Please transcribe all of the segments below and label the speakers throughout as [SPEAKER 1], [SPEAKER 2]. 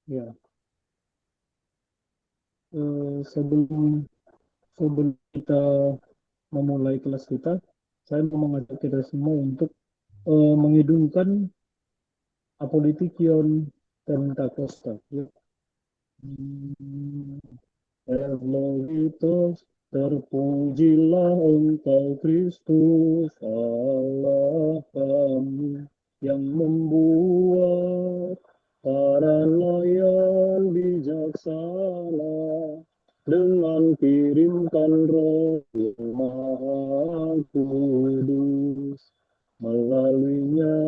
[SPEAKER 1] Ya, sebelum sebelum kita memulai kelas kita, saya mau mengajak kita semua untuk mengidungkan Apolitikion Pentakosta. Ya. Hmm, Elohitos, terpujilah Engkau Kristus, Allah kami, yang membuat para layang bijaksana dengan kirimkan Roh yang Maha Kudus. Melaluinya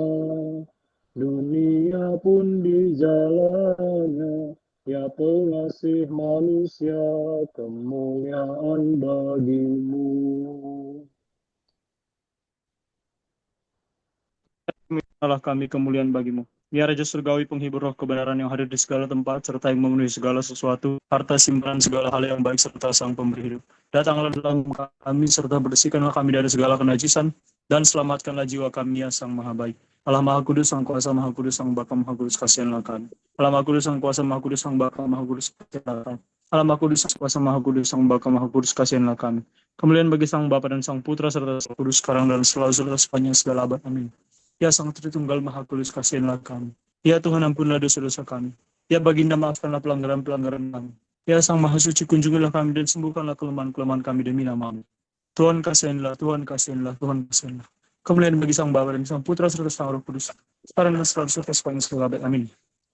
[SPEAKER 1] dunia pun dijalannya, ya pengasih manusia, kemuliaan bagimu.
[SPEAKER 2] Allah kami kemuliaan bagimu. Ya Raja Surgawi penghibur roh kebenaran yang hadir di segala tempat, serta yang memenuhi segala sesuatu, harta simpanan segala hal yang baik serta sang pemberi hidup. Datanglah dalam kami, serta bersihkanlah kami dari segala kenajisan, dan selamatkanlah jiwa kami ya Sang Maha Baik. Allah Maha Kudus, Sang Kuasa Maha Kudus, Sang Bapa Maha Kudus, kasihanlah kami. Allah Maha Kudus, Sang Kuasa Maha Kudus, Sang Bapa Maha Kudus, kasihanlah kami. Allah Maha Kudus, Sang Kuasa Maha Kudus, Sang Bapa Maha Kudus, kasihanlah kami. Kemuliaan bagi Sang Bapa dan Sang Putra, serta Sang Kudus, sekarang dan selalu, serta sepanjang segala abad. Amin. Ya Sang Tritunggal Maha Kudus, kasihanlah kami. Ya Tuhan, ampunilah dosa-dosa kami. Ya Baginda, maafkanlah pelanggaran-pelanggaran kami. Ya Sang Maha Suci, kunjungilah kami dan sembuhkanlah kelemahan-kelemahan kami demi nama-Mu. Tuhan kasihanlah, Tuhan kasihanlah, Tuhan kasihanlah. Kemuliaan bagi Sang Bapa dan Sang Putra serta Sang Roh Kudus, sekarang dan selalu serta sepanjang segala abad. Amin.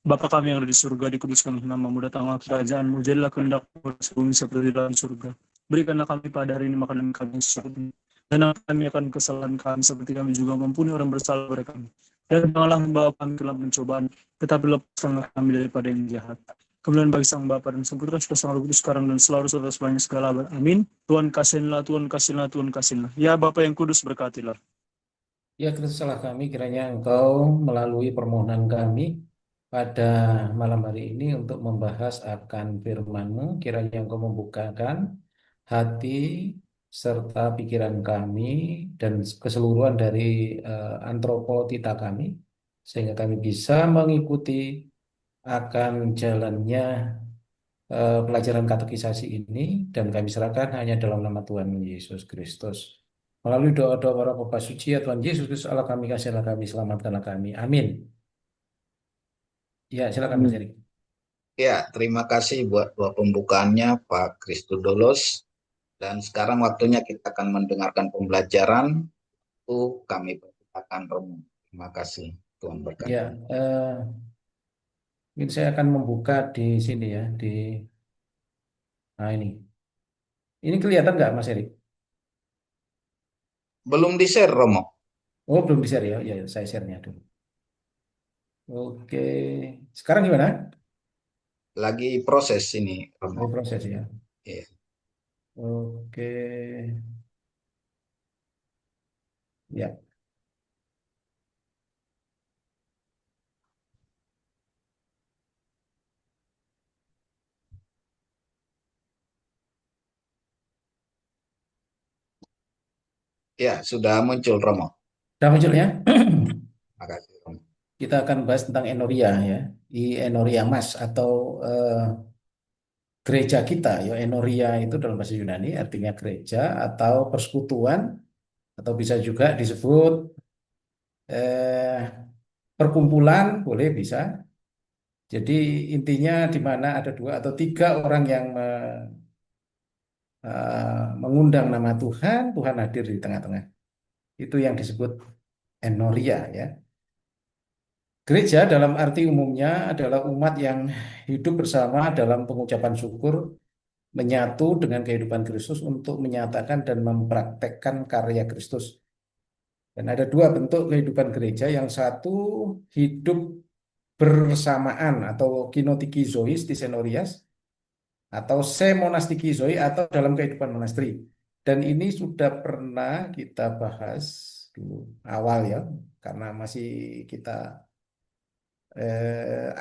[SPEAKER 2] Bapa kami yang ada di surga, dikuduskanlah nama-Mu, datanglah kerajaan-Mu, jadilah kehendak-Mu di bumi seperti dalam surga. Berikanlah kami pada hari ini makanan kami yang secukupnya, dan kami akan kesalahan kami seperti kami juga mengampuni orang bersalah kepada kami. Dan janganlah membawa kami ke dalam pencobaan, tetapi lepaskanlah kami daripada yang jahat. Kemuliaan bagi Sang Bapa dan Sang Putra serta Sang Roh Kudus, sekarang dan selalu serta sepanjang segala abad. Amin. Tuhan kasihanlah, Tuhan kasihanlah, Tuhan kasihanlah. Ya Bapa yang kudus, berkatilah.
[SPEAKER 3] Ya Kristus Allah kami, kiranya Engkau melalui permohonan kami pada malam hari ini untuk membahas akan firman-Mu, kiranya Engkau membukakan hati serta pikiran kami dan keseluruhan dari antropotita kami, sehingga kami bisa mengikuti akan jalannya pelajaran katekisasi ini, dan kami serahkan hanya dalam nama Tuhan Yesus Kristus. Melalui doa-doa para Bapa suci, ya Tuhan Yesus Kristus Allah kami, kasihilah kami, selamatkanlah kami. Amin. Ya, silakan Mas
[SPEAKER 1] Amin.
[SPEAKER 3] Erik.
[SPEAKER 4] Ya, terima kasih buat pembukaannya Pak Kristodolos. Dan sekarang waktunya kita akan mendengarkan pembelajaran. Itu kami persilakan Romo. Terima kasih. Tuhan berkati.
[SPEAKER 3] Ya, mungkin saya akan membuka di sini ya, di nah ini. Ini kelihatan nggak Mas Erik?
[SPEAKER 4] Belum di-share, Romo.
[SPEAKER 3] Oh, belum di-share ya. Ya, saya share-nya dulu. Oke. Sekarang gimana?
[SPEAKER 4] Lagi proses ini, Romo.
[SPEAKER 3] Ini proses ya.
[SPEAKER 4] Ya.
[SPEAKER 3] Oke. Ya.
[SPEAKER 4] Ya, sudah muncul, Romo.
[SPEAKER 3] Sudah muncul ya?
[SPEAKER 4] Terima kasih, Romo.
[SPEAKER 3] Kita akan bahas tentang Enoria ya. Di Enoria Mas atau gereja kita ya. Enoria itu dalam bahasa Yunani artinya gereja atau persekutuan, atau bisa juga disebut eh, perkumpulan, boleh bisa. Jadi intinya di mana ada dua atau tiga orang yang mengundang nama Tuhan, Tuhan hadir di tengah-tengah. Itu yang disebut Enoria ya. Gereja dalam arti umumnya adalah umat yang hidup bersama dalam pengucapan syukur, menyatu dengan kehidupan Kristus untuk menyatakan dan mempraktekkan karya Kristus. Dan ada dua bentuk kehidupan gereja. Yang satu hidup bersamaan atau kinotikizois di senorias, atau semonastikizoi atau dalam kehidupan monasteri. Dan ini sudah pernah kita bahas dulu awal ya, karena masih kita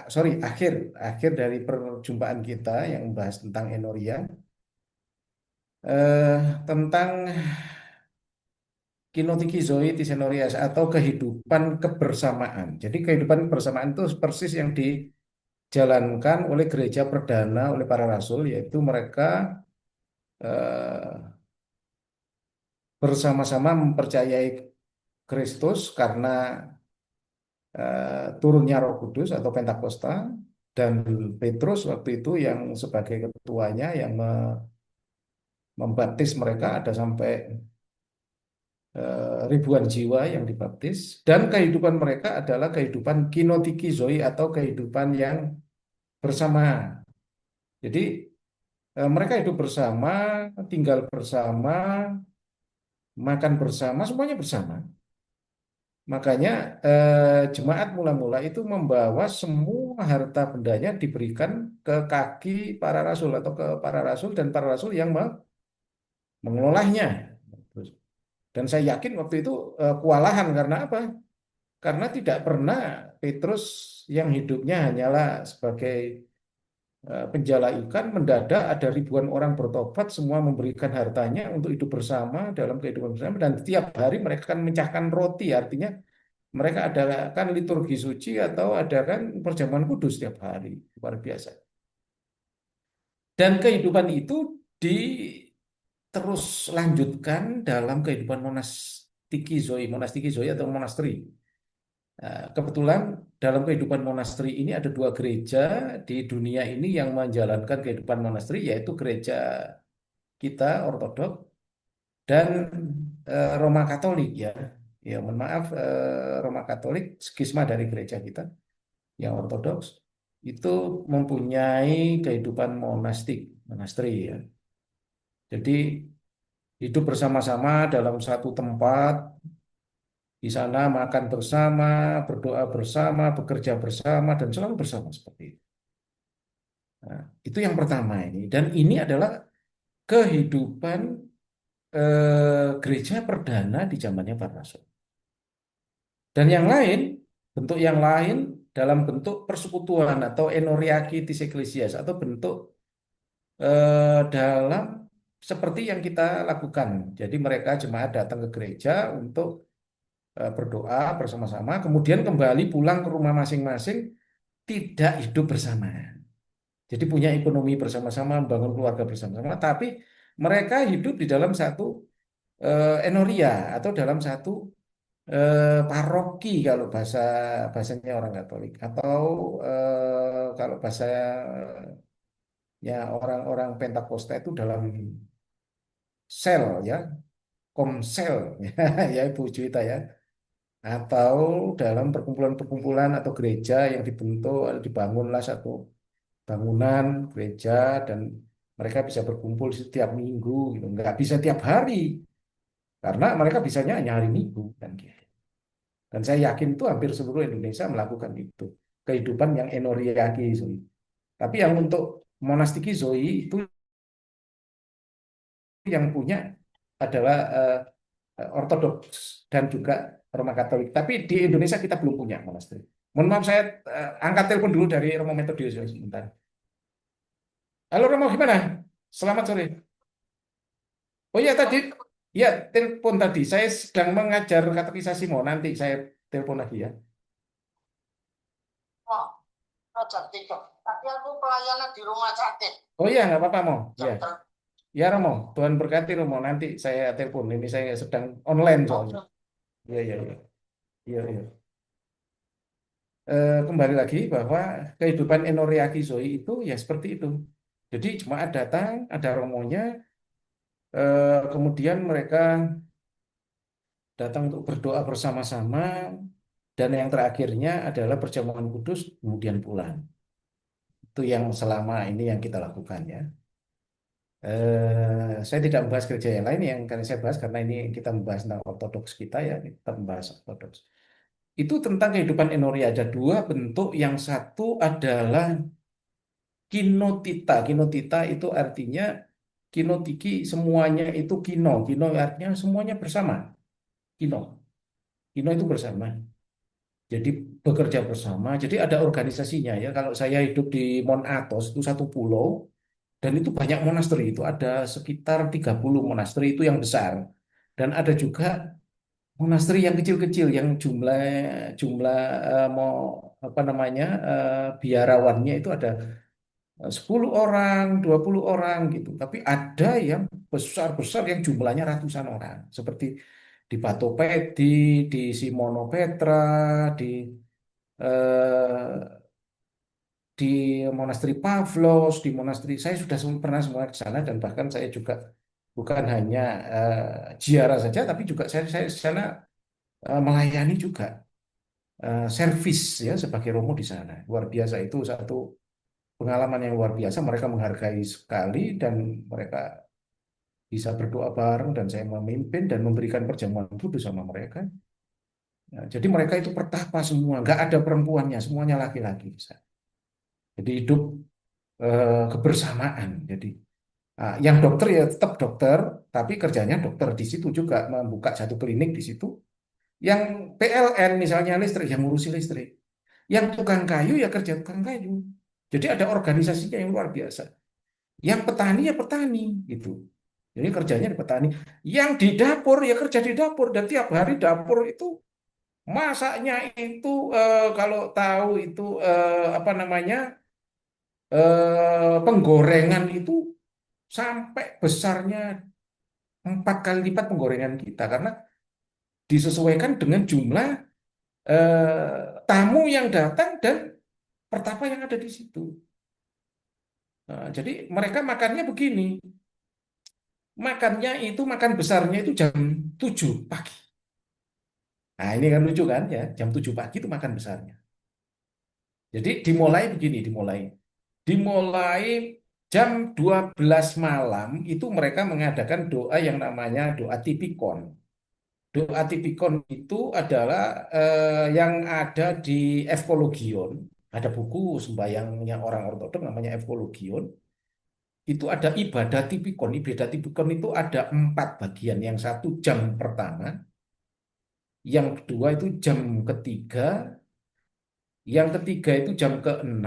[SPEAKER 3] sorry akhir akhir dari perjumpaan kita yang membahas tentang enoria, tentang kinotikizoi tisenorias atau kehidupan kebersamaan. Jadi kehidupan kebersamaan itu persis yang dijalankan oleh gereja perdana oleh para rasul, yaitu mereka eh, bersama-sama mempercayai Kristus karena turunnya Roh Kudus atau Pentakosta, dan Petrus waktu itu yang sebagai ketuanya yang membaptis mereka ada sampai ribuan jiwa yang dibaptis, dan kehidupan mereka adalah kehidupan kinotiki zoe atau kehidupan yang bersama. Jadi mereka hidup bersama, tinggal bersama, makan bersama, semuanya bersama. Makanya jemaat mula-mula itu membawa semua harta bendanya diberikan ke kaki para rasul atau ke para rasul dan para rasul yang mengelolanya. Dan saya yakin waktu itu kewalahan karena apa? Karena tidak pernah Petrus yang hidupnya hanyalah sebagai penjala ikan, mendadak ada ribuan orang bertobat, semua memberikan hartanya untuk hidup bersama dalam kehidupan bersama, dan setiap hari mereka akan memecahkan roti, artinya mereka adakan liturgi suci atau adakan perjamuan kudus setiap hari, luar biasa. Dan kehidupan itu diterus lanjutkan dalam kehidupan monastiki zoe atau monasteri. Kebetulan dalam kehidupan monasteri ini ada dua gereja di dunia ini yang menjalankan kehidupan monasteri, yaitu gereja kita Ortodok dan Roma Katolik ya. Ya, mohon maaf, Roma Katolik skisma dari gereja kita yang Ortodoks itu mempunyai kehidupan monasteri ya. Jadi hidup bersama-sama dalam satu tempat, di sana makan bersama, berdoa bersama, bekerja bersama, dan selalu bersama seperti itu. Nah, itu yang pertama ini. Dan ini adalah kehidupan gereja perdana di zamannya para rasul. Dan yang lain, bentuk yang lain dalam bentuk persekutuan atau enoriakitis ecclesias atau bentuk dalam seperti yang kita lakukan. Jadi mereka jemaat datang ke gereja untuk berdoa bersama-sama, kemudian kembali pulang ke rumah masing-masing, tidak hidup bersama. Jadi punya ekonomi bersama-sama, membangun keluarga bersama-sama, tapi mereka hidup di dalam satu enoria atau dalam satu paroki kalau bahasanya orang Katolik, atau kalau bahasanya orang-orang Pentakosta itu dalam sel ya, komsel ya Ibu Juwita ya, atau dalam perkumpulan-perkumpulan atau gereja yang dibentuk, dibangunlah satu bangunan gereja, dan mereka bisa berkumpul setiap minggu gitu. Nggak bisa tiap hari karena mereka bisanya hanya hari Minggu kan gitu. Dan saya yakin itu hampir seluruh Indonesia melakukan itu, kehidupan yang enoriaki zoe. Tapi yang untuk monastiki zoe itu yang punya adalah Ortodoks dan juga Roma Katolik. Tapi di Indonesia kita belum punya monasteri. Mohon maaf, saya angkat telepon dulu dari Romo Metodius sebentar. Halo Romo, gimana? Selamat sore. Oh iya tadi, ya telepon tadi. Saya sedang mengajar katekisasi, mau nanti saya telepon lagi ya.
[SPEAKER 5] Oh, Raja Tiga. Tadi aku pelayanan di rumah sakit.
[SPEAKER 3] Oh iya, nggak apa-apa mau. Ya,
[SPEAKER 5] Dokter.
[SPEAKER 3] ya Romo, Tuhan berkati Romo. Nanti saya telepon. Ini saya sedang online soalnya. Iya, iya, iya. Iya, iya. Kembali lagi bahwa kehidupan enoriaki zoe itu ya seperti itu. Jadi jemaat datang, ada romonya, kemudian mereka datang untuk berdoa bersama-sama, dan yang terakhirnya adalah perjamuan kudus, kemudian pulang. Itu yang selama ini yang kita lakukan ya. Saya tidak membahas gereja yang lain yang kali saya bahas karena ini kita membahas tentang ortodoks kita ya, kita membahas ortodoks. Itu tentang kehidupan enoria. Ada dua bentuk. Yang satu adalah kinotita. Kinotita itu artinya kinotiki, semuanya itu kino. Kino artinya semuanya bersama. Kino. Kino itu bersama. Jadi bekerja bersama. Jadi ada organisasinya ya. Kalau saya hidup di Mount Athos itu satu pulau dan itu banyak monasteri. Itu ada sekitar 30 monasteri itu yang besar. Dan ada juga monasteri yang kecil-kecil yang jumlah jumlah apa namanya biarawannya itu ada 10 orang, 20 orang gitu. Tapi ada yang besar-besar yang jumlahnya ratusan orang. Seperti di Patopedi, di Simono Petra, di eh, di Monasteri Pavlos, di monasteri saya sudah pernah semua ke sana dan bahkan saya juga bukan hanya ziarah saja, tapi juga saya di sana melayani juga servis ya sebagai romo di sana. Luar biasa itu satu pengalaman yang luar biasa. Mereka menghargai sekali dan mereka bisa berdoa bareng dan saya memimpin dan memberikan perjamuan kudus sama mereka. Ya, jadi mereka itu pertapa semua, nggak ada perempuannya, semuanya laki-laki. Jadi hidup kebersamaan. Jadi yang dokter ya tetap dokter, tapi kerjanya dokter di situ juga membuka satu klinik di situ. Yang PLN misalnya listrik, yang ngurusi listrik. Yang tukang kayu ya kerja tukang kayu. Jadi ada organisasinya yang luar biasa. Yang petani ya petani gitu. Jadi kerjanya di petani. Yang di dapur ya kerja di dapur dan tiap hari dapur itu masaknya itu kalau tahu itu apa namanya penggorengan itu sampai besarnya 4 kali lipat penggorengan kita karena disesuaikan dengan jumlah tamu yang datang dan pertapa yang ada di situ. Nah, jadi mereka makannya begini, makannya itu makan besarnya itu jam 7 pagi. Nah ini kan lucu kan ya, jam 7 pagi itu makan besarnya. Jadi dimulai begini, dimulai jam 12 malam itu mereka mengadakan doa yang namanya doa tipikon. Doa tipikon itu adalah yang ada di Evkologion. Ada buku sembayangnya orang ortodok namanya Evkologion. Itu ada ibadah tipikon. Ibadah tipikon itu ada 4 bagian. Yang satu jam pertama, yang kedua itu jam ketiga, yang ketiga itu jam ke-6,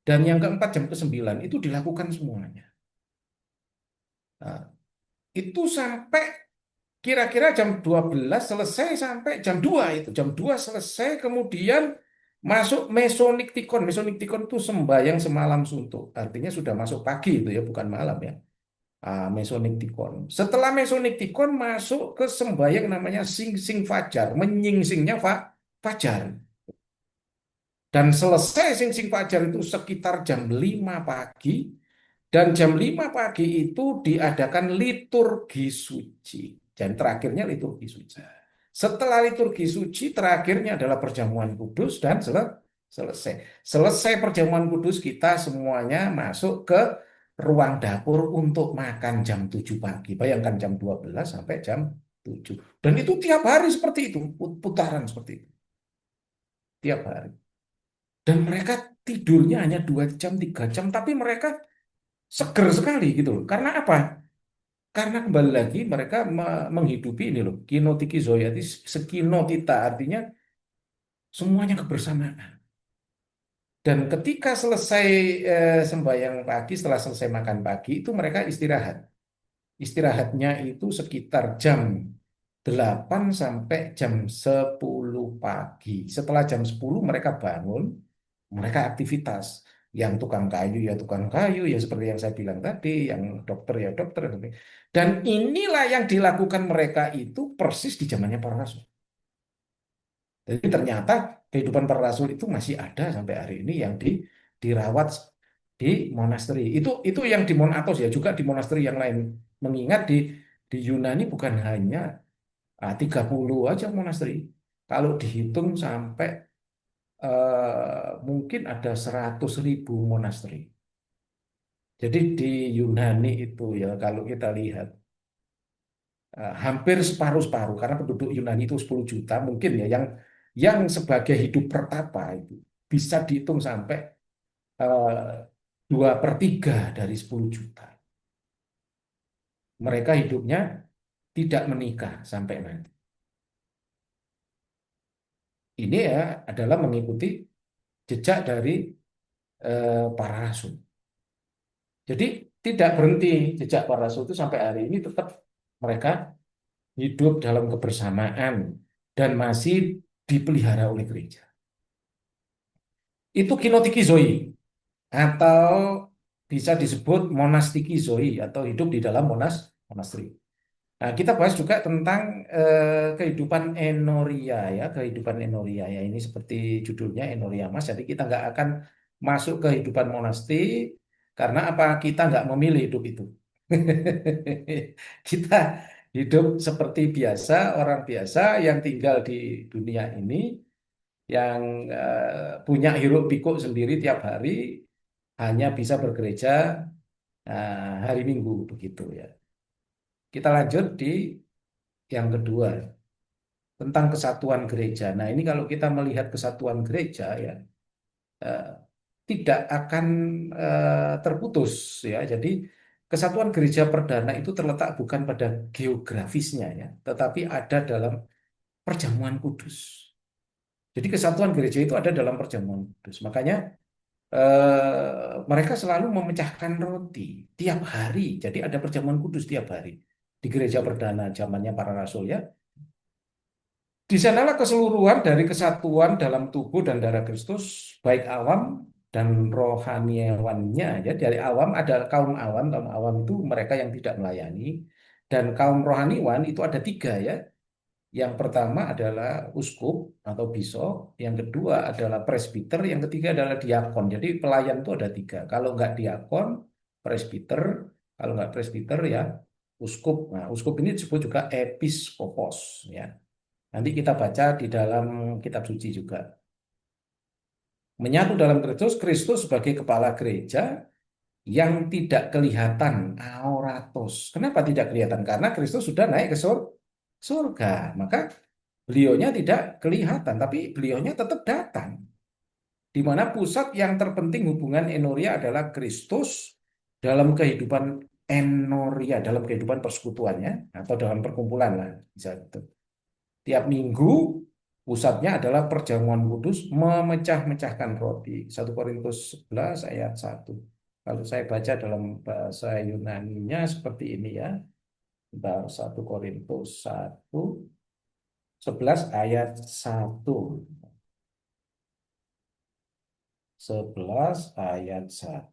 [SPEAKER 3] dan yang keempat jam ke-9. Itu dilakukan semuanya. Nah, itu sampai kira-kira jam 12 selesai sampai jam 2 itu. Jam 2 selesai kemudian masuk mesoniktikon. Mesoniktikon itu sembahyang semalam suntuk. Artinya sudah masuk pagi itu ya, bukan malam ya. Mesoniktikon. Setelah mesoniktikon masuk ke sembahyang namanya sing-sing fajar. Menyingsingnya fajar. Dan selesai sing-sing fajar itu sekitar jam 5 pagi. Dan jam 5 pagi itu diadakan liturgi suci. Dan terakhirnya liturgi suci. Setelah liturgi suci, terakhirnya adalah perjamuan kudus dan selesai. Selesai perjamuan kudus, kita semuanya masuk ke ruang dapur untuk makan jam 7 pagi. Bayangkan jam 12 sampai jam 7. Dan itu tiap hari seperti itu, putaran seperti itu. Tiap hari. Dan mereka tidurnya hanya 2 jam, 3 jam, tapi mereka seger sekali gitu loh. Karena apa? Karena kembali lagi mereka menghidupi ini loh, kinotiki zoyati, sekino kita, artinya semuanya kebersamaan. Dan ketika selesai sembahyang pagi, setelah selesai makan pagi, itu mereka istirahat. Istirahatnya itu sekitar jam 8 sampai jam 10 pagi. Setelah jam 10 mereka bangun, mereka aktivitas. Yang tukang kayu ya tukang kayu, ya seperti yang saya bilang tadi, yang dokter ya dokter. Dan inilah yang dilakukan mereka itu persis di zamannya para rasul. Jadi ternyata kehidupan para rasul itu masih ada sampai hari ini yang dirawat di monasteri. Itu yang di Mount Athos ya, juga di monasteri yang lain. Mengingat di Yunani bukan hanya 30 aja monasteri. Kalau dihitung sampai mungkin ada 100.000 monasteri. Jadi di Yunani itu ya kalau kita lihat hampir separuh-separuh karena penduduk Yunani itu 10 juta mungkin ya yang sebagai hidup pertapa itu bisa dihitung sampai 2/3 dari 10 juta. Mereka hidupnya tidak menikah sampai nanti. Ini ya adalah mengikuti jejak dari para rasul. Jadi tidak berhenti jejak para rasul itu sampai hari ini tetap mereka hidup dalam kebersamaan dan masih dipelihara oleh gereja. itu kinotikizoi atau bisa disebut monastikizoi atau hidup di dalam monastri. Nah, kita bahas juga tentang kehidupan enoria ya, kehidupan enoria ya. Ini seperti judulnya enoria Mas. Jadi kita nggak akan masuk ke kehidupan monastik karena apa? Kita nggak memilih hidup itu. Kita hidup seperti biasa, orang biasa yang tinggal di dunia ini, yang punya hiruk pikuk sendiri tiap hari, hanya bisa bergereja hari Minggu begitu ya. Kita lanjut di yang kedua tentang kesatuan gereja. Nah, ini kalau kita melihat kesatuan gereja ya eh, tidak akan terputus ya. Jadi kesatuan gereja perdana itu terletak bukan pada geografisnya ya, tetapi ada dalam perjamuan kudus. Jadi kesatuan gereja itu ada dalam perjamuan kudus. Makanya mereka selalu memecahkan roti tiap hari. Jadi ada perjamuan kudus tiap hari di gereja perdana zamannya para rasul ya. Di sanalah keseluruhan dari kesatuan dalam tubuh dan darah Kristus, baik awam dan rohaniawannya. Ya, dari awam ada kaum awam itu mereka yang tidak melayani, dan kaum rohaniwan itu ada tiga ya. Yang pertama adalah uskup atau bishop, yang kedua adalah presbiter, yang ketiga adalah diakon. Jadi pelayan itu ada tiga. Kalau nggak diakon, presbiter, kalau nggak presbiter ya uskup. Nah, uskup ini disebut juga episkopos ya. Nanti kita baca di dalam kitab suci juga. Menyatu dalam Kristus, Kristus sebagai kepala gereja yang tidak kelihatan, auratos. Kenapa tidak kelihatan? Karena Kristus sudah naik ke surga. Maka beliaunya tidak kelihatan, tapi beliaunya tetap datang. Di mana pusat yang terpenting hubungan enoria adalah Kristus dalam kehidupan enoria, dalam kehidupan persekutuannya, atau dalam perkumpulan lah. Bisa gitu. Tiap minggu pusatnya adalah perjamuan kudus memecah-mecahkan roti. 1 Korintus 11 ayat 1. Kalau saya baca dalam bahasa Yunaninya seperti ini ya. 1 Korintus 11 ayat 1. 11 ayat 1.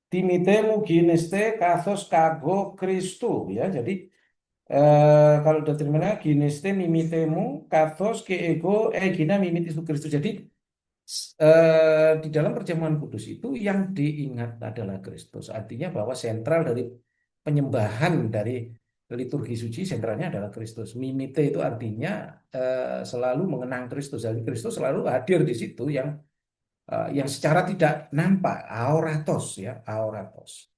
[SPEAKER 3] Timotemu gineste kathos kago Kristu ya. Jadi kalau doktrinnya gineste mimitemu kathos ke ego egina mimit itu Kristus. Jadi di dalam perjamuan kudus itu yang diingat adalah Kristus. Artinya bahwa sentral dari penyembahan dari liturgi suci sentralnya adalah Kristus. Mimite itu artinya selalu mengenang Kristus. Jadi Kristus selalu hadir di situ yang secara tidak nampak, auratos ya, auratos.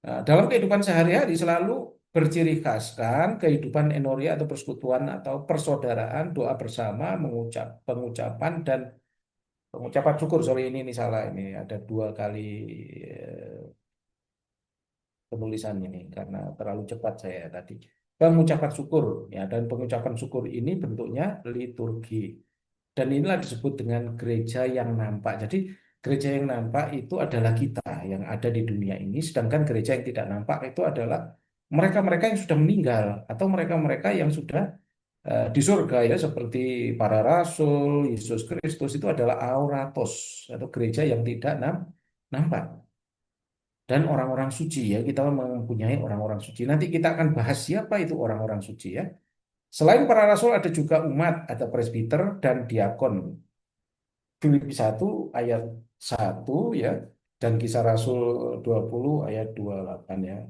[SPEAKER 3] Nah, dalam kehidupan sehari-hari selalu berciri khaskan kehidupan enoria atau persekutuan atau persaudaraan, doa bersama, pengucapan dan pengucapan syukur. Sorry ini salah, ini ada 2 kali penulisan ini karena terlalu cepat saya tadi. Pengucapan syukur ya, dan pengucapan syukur ini bentuknya liturgi. Dan inilah disebut dengan gereja yang nampak. Jadi gereja yang nampak itu adalah kita yang ada di dunia ini, sedangkan gereja yang tidak nampak itu adalah mereka-mereka yang sudah meninggal atau mereka-mereka yang sudah di surga ya, seperti para rasul, Yesus Kristus itu adalah auratos atau gereja yang tidak nampak. Dan orang-orang suci ya, kita mempunyai orang-orang suci. Nanti kita akan bahas siapa itu orang-orang suci ya. Selain para rasul ada juga umat, ada presbiter dan diakon. Filipi 1 ayat 1 ya, dan Kisah Rasul 20 ayat 28 ya.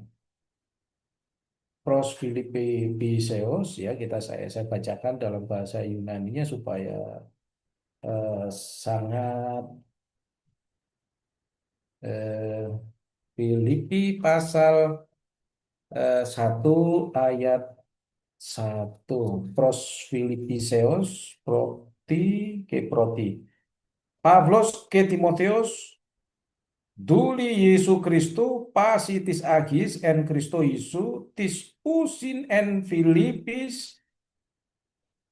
[SPEAKER 3] Pros Filipi Piseos ya, saya bacakan dalam bahasa Yunaninya supaya sangat Filipi pasal 1 ayat 1. Pros Filipiseos proti Pavlos ke Timotheos duli Yesu Kristu pasitis agis en Kristo Yesu tis usin en Filipis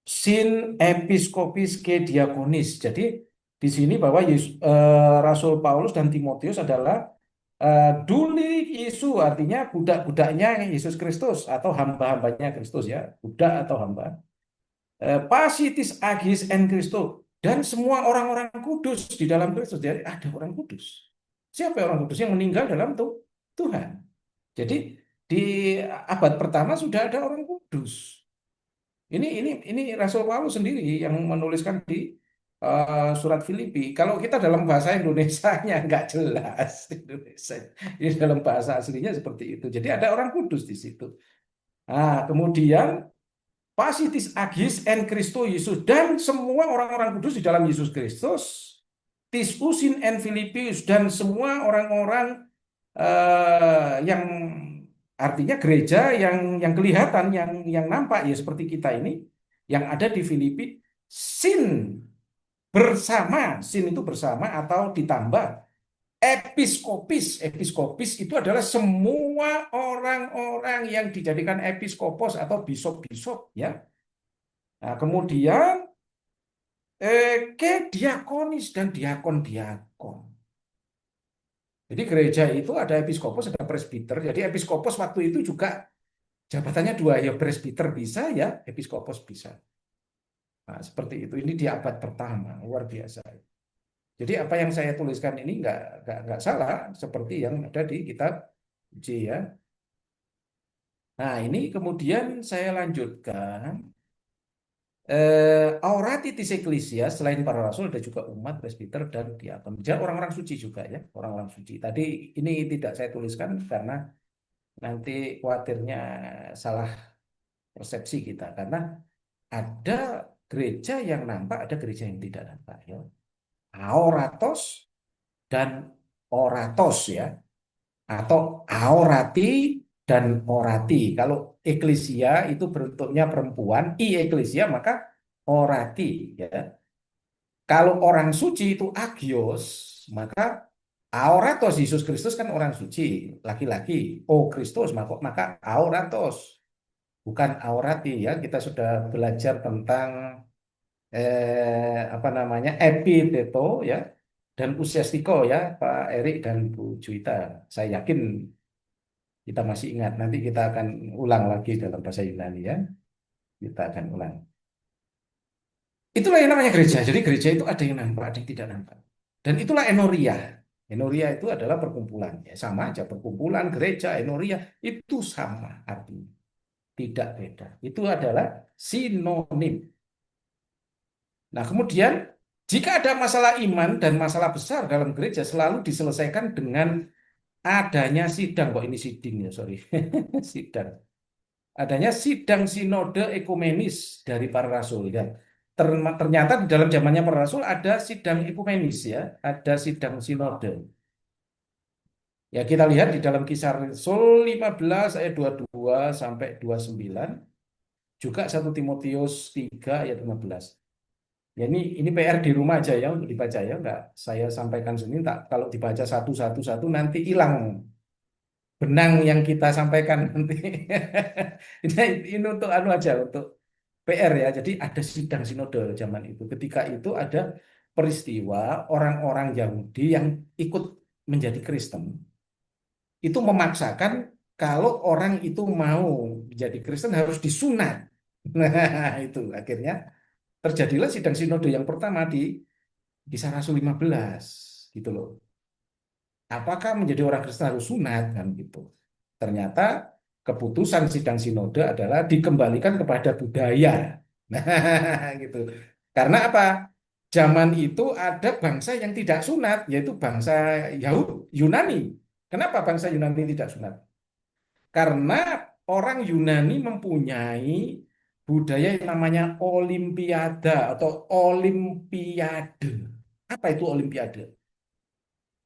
[SPEAKER 3] sin episkopis ke diakonis. Jadi di sini bahwa Rasul Paulus dan Timotius adalah duli Yesu, artinya budak-budaknya Yesus Kristus atau hamba-hambanya Kristus ya, budak atau hamba. Pasitis agis en Christo, dan semua orang-orang kudus di dalam Kristus. Jadi ada orang kudus. Siapa orang kudus yang meninggal dalam Tuhan? Jadi di abad pertama sudah ada orang kudus. Ini Rasul Paulus sendiri yang menuliskan di surat Filipi. Kalau kita dalam bahasa Indonesianya nggak jelas Indonesia. Ini dalam bahasa aslinya seperti itu. Jadi ada orang kudus di situ. Nah, kemudian Pasitis agis en Christo Yesus, dan semua orang-orang kudus di dalam Yesus Kristus. Tis usin en Filipius, dan semua orang-orang yang artinya gereja yang kelihatan, yang nampak ya seperti kita ini, yang ada di Filipi. Sin bersama, sin itu bersama atau ditambah. Episkopis itu adalah semua orang-orang yang dijadikan episkopos atau bisop-bisop ya. Nah, kemudian ke diakonis dan diakon-diakon. Jadi gereja itu ada episkopos, ada presbiter. Jadi episkopos waktu itu juga jabatannya dua, ya presbiter bisa, ya episkopos bisa. Nah, seperti itu. Ini di abad pertama, luar biasa. Jadi apa yang saya tuliskan ini nggak salah, seperti yang ada di kitab J ya. Nah, ini kemudian saya lanjutkan. Auratitis Ecclesia, selain para rasul ada juga umat, presbiter, dan diakon. Jadi orang-orang suci juga ya, orang-orang suci. Tadi ini tidak saya tuliskan karena nanti khawatirnya salah persepsi kita. Karena ada gereja yang nampak, ada gereja yang tidak nampak ya. Auratos dan oratos ya, atau aorati dan orati. Kalau eklesia itu bentuknya perempuan, eklesia maka orati ya. Kalau orang suci itu agios, maka auratos, Yesus Kristus kan orang suci, laki-laki. Oh Kristus maka auratos, bukan aurati ya. Kita sudah belajar tentang apa namanya epiteto ya dan usiastiko ya, Pak Erik dan Bu Juwita. Saya yakin kita masih ingat. Nanti kita akan ulang lagi dalam bahasa Yunani ya. Kita akan ulang. Itulah yang namanya gereja. Jadi gereja itu ada yang nampak, ada yang tidak nampak. Dan itulah enoria. Enoria itu adalah perkumpulan. Ya, sama aja perkumpulan, gereja, enoria itu sama artinya. Tidak beda. Itu adalah sinonim. Nah, kemudian jika ada masalah iman dan masalah besar dalam gereja selalu diselesaikan dengan adanya sidang. Kok ini siding ya, sorry. Sidang. Adanya sidang sinode ekumenis dari para rasul ya. Ternyata di dalam zamannya para rasul ada sidang ekumenis ya, ada sidang sinode. Ya kita lihat di dalam Kisah Rasul 15 ayat 22 sampai 29, juga 1 Timotius 3 ayat 15. Ya ini PR di rumah aja ya untuk dibaca ya, enggak saya sampaikan sendiri, tak kalau dibaca satu nanti hilang benang yang kita sampaikan nanti. Ini untuk anu aja, untuk PR ya. Jadi ada sidang sinode zaman itu. Ketika itu ada peristiwa orang-orang Yahudi yang ikut menjadi Kristen. Itu memaksakan kalau orang itu mau menjadi Kristen harus disunat. Nah, itu akhirnya terjadilah sidang sinode yang pertama di Kisah Rasul 15 gitu loh. Apakah menjadi orang Kristen harus sunat kan gitu. Ternyata keputusan sidang sinode adalah dikembalikan kepada budaya. Nah, gitu. Karena apa? Zaman itu ada bangsa yang tidak sunat, yaitu bangsa Yunani. Kenapa bangsa Yunani tidak sunat? Karena orang Yunani mempunyai budaya yang namanya olimpiada atau olimpiade. Apa itu olimpiade?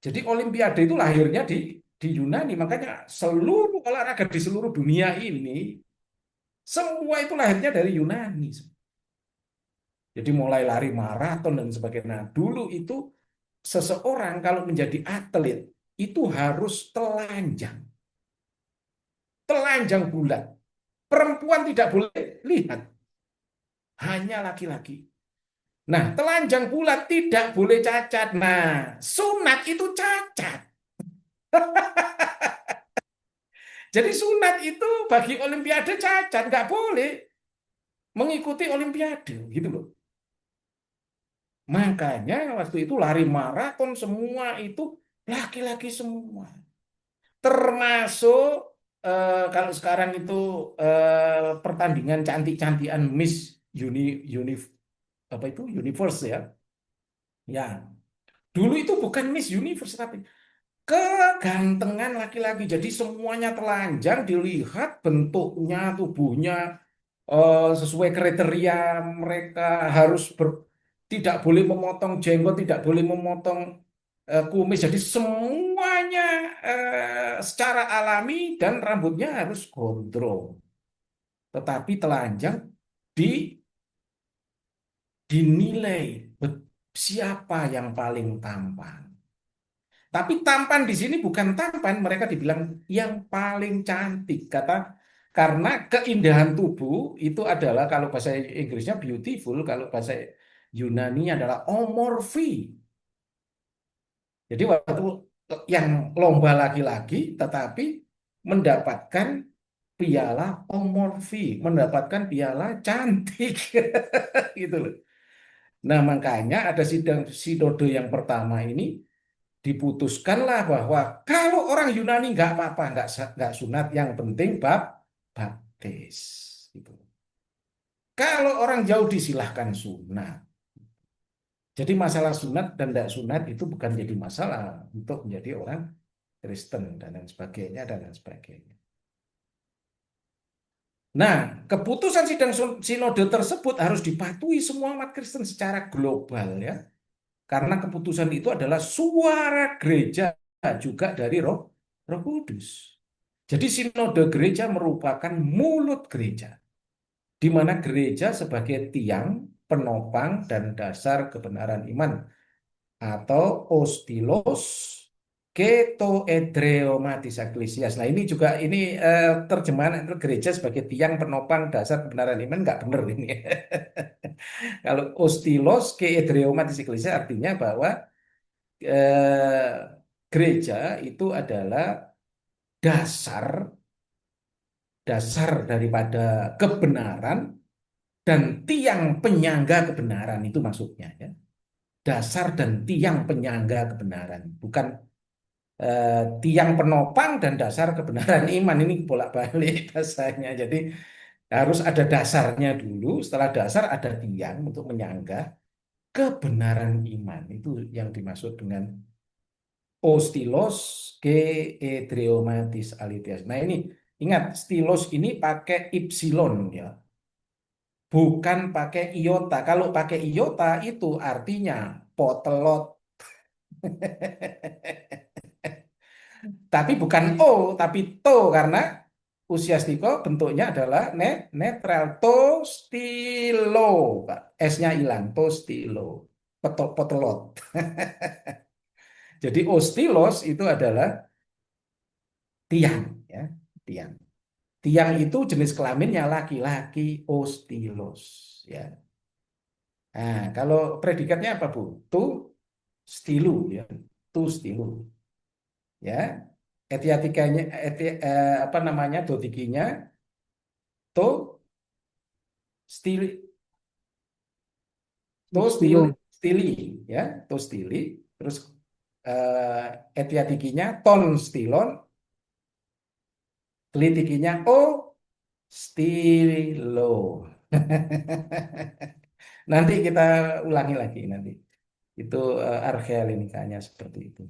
[SPEAKER 3] Jadi olimpiade itu lahirnya di Yunani, makanya seluruh olahraga di seluruh dunia ini semua itu lahirnya dari Yunani. Jadi mulai lari maraton dan sebagainya. Dulu itu seseorang kalau menjadi atlet itu harus telanjang. Telanjang bulat. Perempuan tidak boleh lihat. Hanya laki-laki. Nah, telanjang bulat tidak boleh cacat. Nah, sunat itu cacat. Jadi sunat itu bagi olimpiade cacat, nggak boleh. mengikuti Olimpiade gitu loh. Makanya waktu itu lari maraton semua itu laki-laki semua. Termasuk kalau sekarang itu pertandingan cantik-cantikan Miss Uni, apa itu Universe ya. Ya, dulu itu bukan Miss Universe tapi kegantengan laki-laki. Jadi semuanya telanjang dilihat bentuknya, tubuhnya sesuai kriteria mereka harus tidak boleh memotong jenggot, tidak boleh memotong kumis. Jadi semuanya secara alami dan rambutnya harus gondrong. Tetapi telanjang di dinilai siapa yang paling tampan. Tapi tampan di sini bukan tampan, mereka dibilang yang paling cantik. Karena keindahan tubuh itu adalah kalau bahasa Inggrisnya beautiful, kalau bahasa Yunani adalah omorphi. Jadi waktu yang lomba laki-laki tetapi mendapatkan piala omorphi, mendapatkan piala cantik gitu loh. Nah, makanya ada sidang sinode yang pertama ini diputuskanlah bahwa kalau orang Yunani nggak apa-apa, nggak sunat, yang penting baptis. Gitu. Kalau orang Yahudi silahkan sunat. Jadi masalah sunat dan tidak sunat itu bukan jadi masalah untuk menjadi orang Kristen dan lain sebagainya dan lain sebagainya. Nah, keputusan sidang sinode tersebut harus dipatuhi semua umat Kristen secara global ya. Karena keputusan itu adalah suara gereja juga dari Roh Kudus. Jadi sinode gereja merupakan mulut gereja, di mana gereja sebagai tiang, penopang, dan dasar kebenaran iman, atau ostilos keto edreomatis eklesias. Nah ini juga terjemahan gereja sebagai tiang, penopang, dasar kebenaran iman nggak benar ini. Kalau ostilos ke edreomatis eklesias artinya bahwa eh, gereja itu adalah dasar dasar daripada kebenaran dan tiang penyangga kebenaran itu maksudnya ya. Dasar dan tiang penyangga kebenaran, bukan tiang penopang dan dasar kebenaran iman. Ini bolak-balik bahasanya. Jadi harus ada dasarnya dulu, setelah dasar ada tiang untuk menyangga kebenaran iman. Itu yang dimaksud dengan O stilos ke edreomatis alitias. Nah ini ingat stilos ini pakai ipsilon ya, bukan pakai iota. Kalau pakai iota itu artinya potelot. Tapi bukan O, tapi to karena usiastiko bentuknya adalah netral. To stilo, Pak. S-nya hilang, to stilo. Potelot. Jadi ostilos itu adalah tiang ya, tiang. Tiang itu jenis kelaminnya laki-laki, ostilos ya. Nah, kalau predikatnya apa, Bu? Tu stilu ya. Tu stilu ya. Etiatikanya apa namanya? Dotikinya to stili to stili
[SPEAKER 2] Belum.
[SPEAKER 3] stili ya, to stili. Terus etiatikinya ton stilon, telitikinya o stilo. Nanti kita ulangi lagi nanti. Itu archealinikanya seperti itu.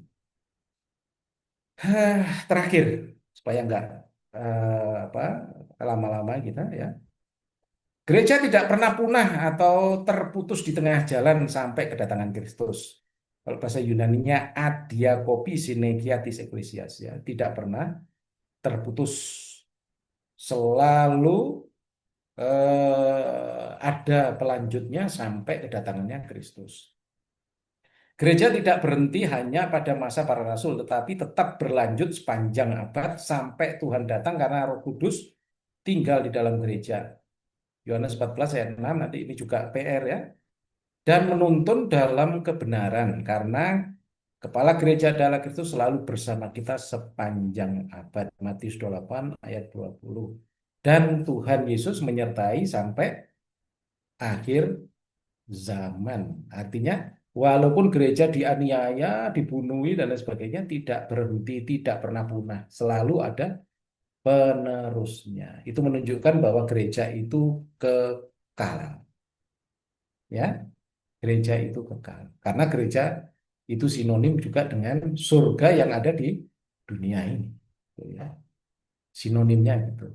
[SPEAKER 3] Terakhir, supaya nggak apa lama-lama kita ya. Gereja tidak pernah punah atau terputus di tengah jalan sampai kedatangan Kristus. Kalau bahasa Yunaninya adiakopi synekiatis eklesias ya, tidak pernah terputus. Selalu ada pelanjutnya sampai kedatangannya Kristus. Gereja tidak berhenti hanya pada masa para rasul, tetapi tetap berlanjut sepanjang abad sampai Tuhan datang karena Roh Kudus tinggal di dalam gereja. Yohanes 14 ayat 6, nanti ini juga PR ya. Dan menuntun dalam kebenaran, karena kepala gereja adalah Kristus selalu bersama kita sepanjang abad. Matius 28 ayat 20. Dan Tuhan Yesus menyertai sampai akhir zaman. Artinya, walaupun gereja dianiaya, dibunuhi, dan lain sebagainya, tidak berhenti, tidak pernah punah. Selalu ada penerusnya. Itu menunjukkan bahwa gereja itu kekal. Ya, gereja itu kekal. Karena gereja itu sinonim juga dengan surga yang ada di dunia ini. Gitu ya. Sinonimnya gitu.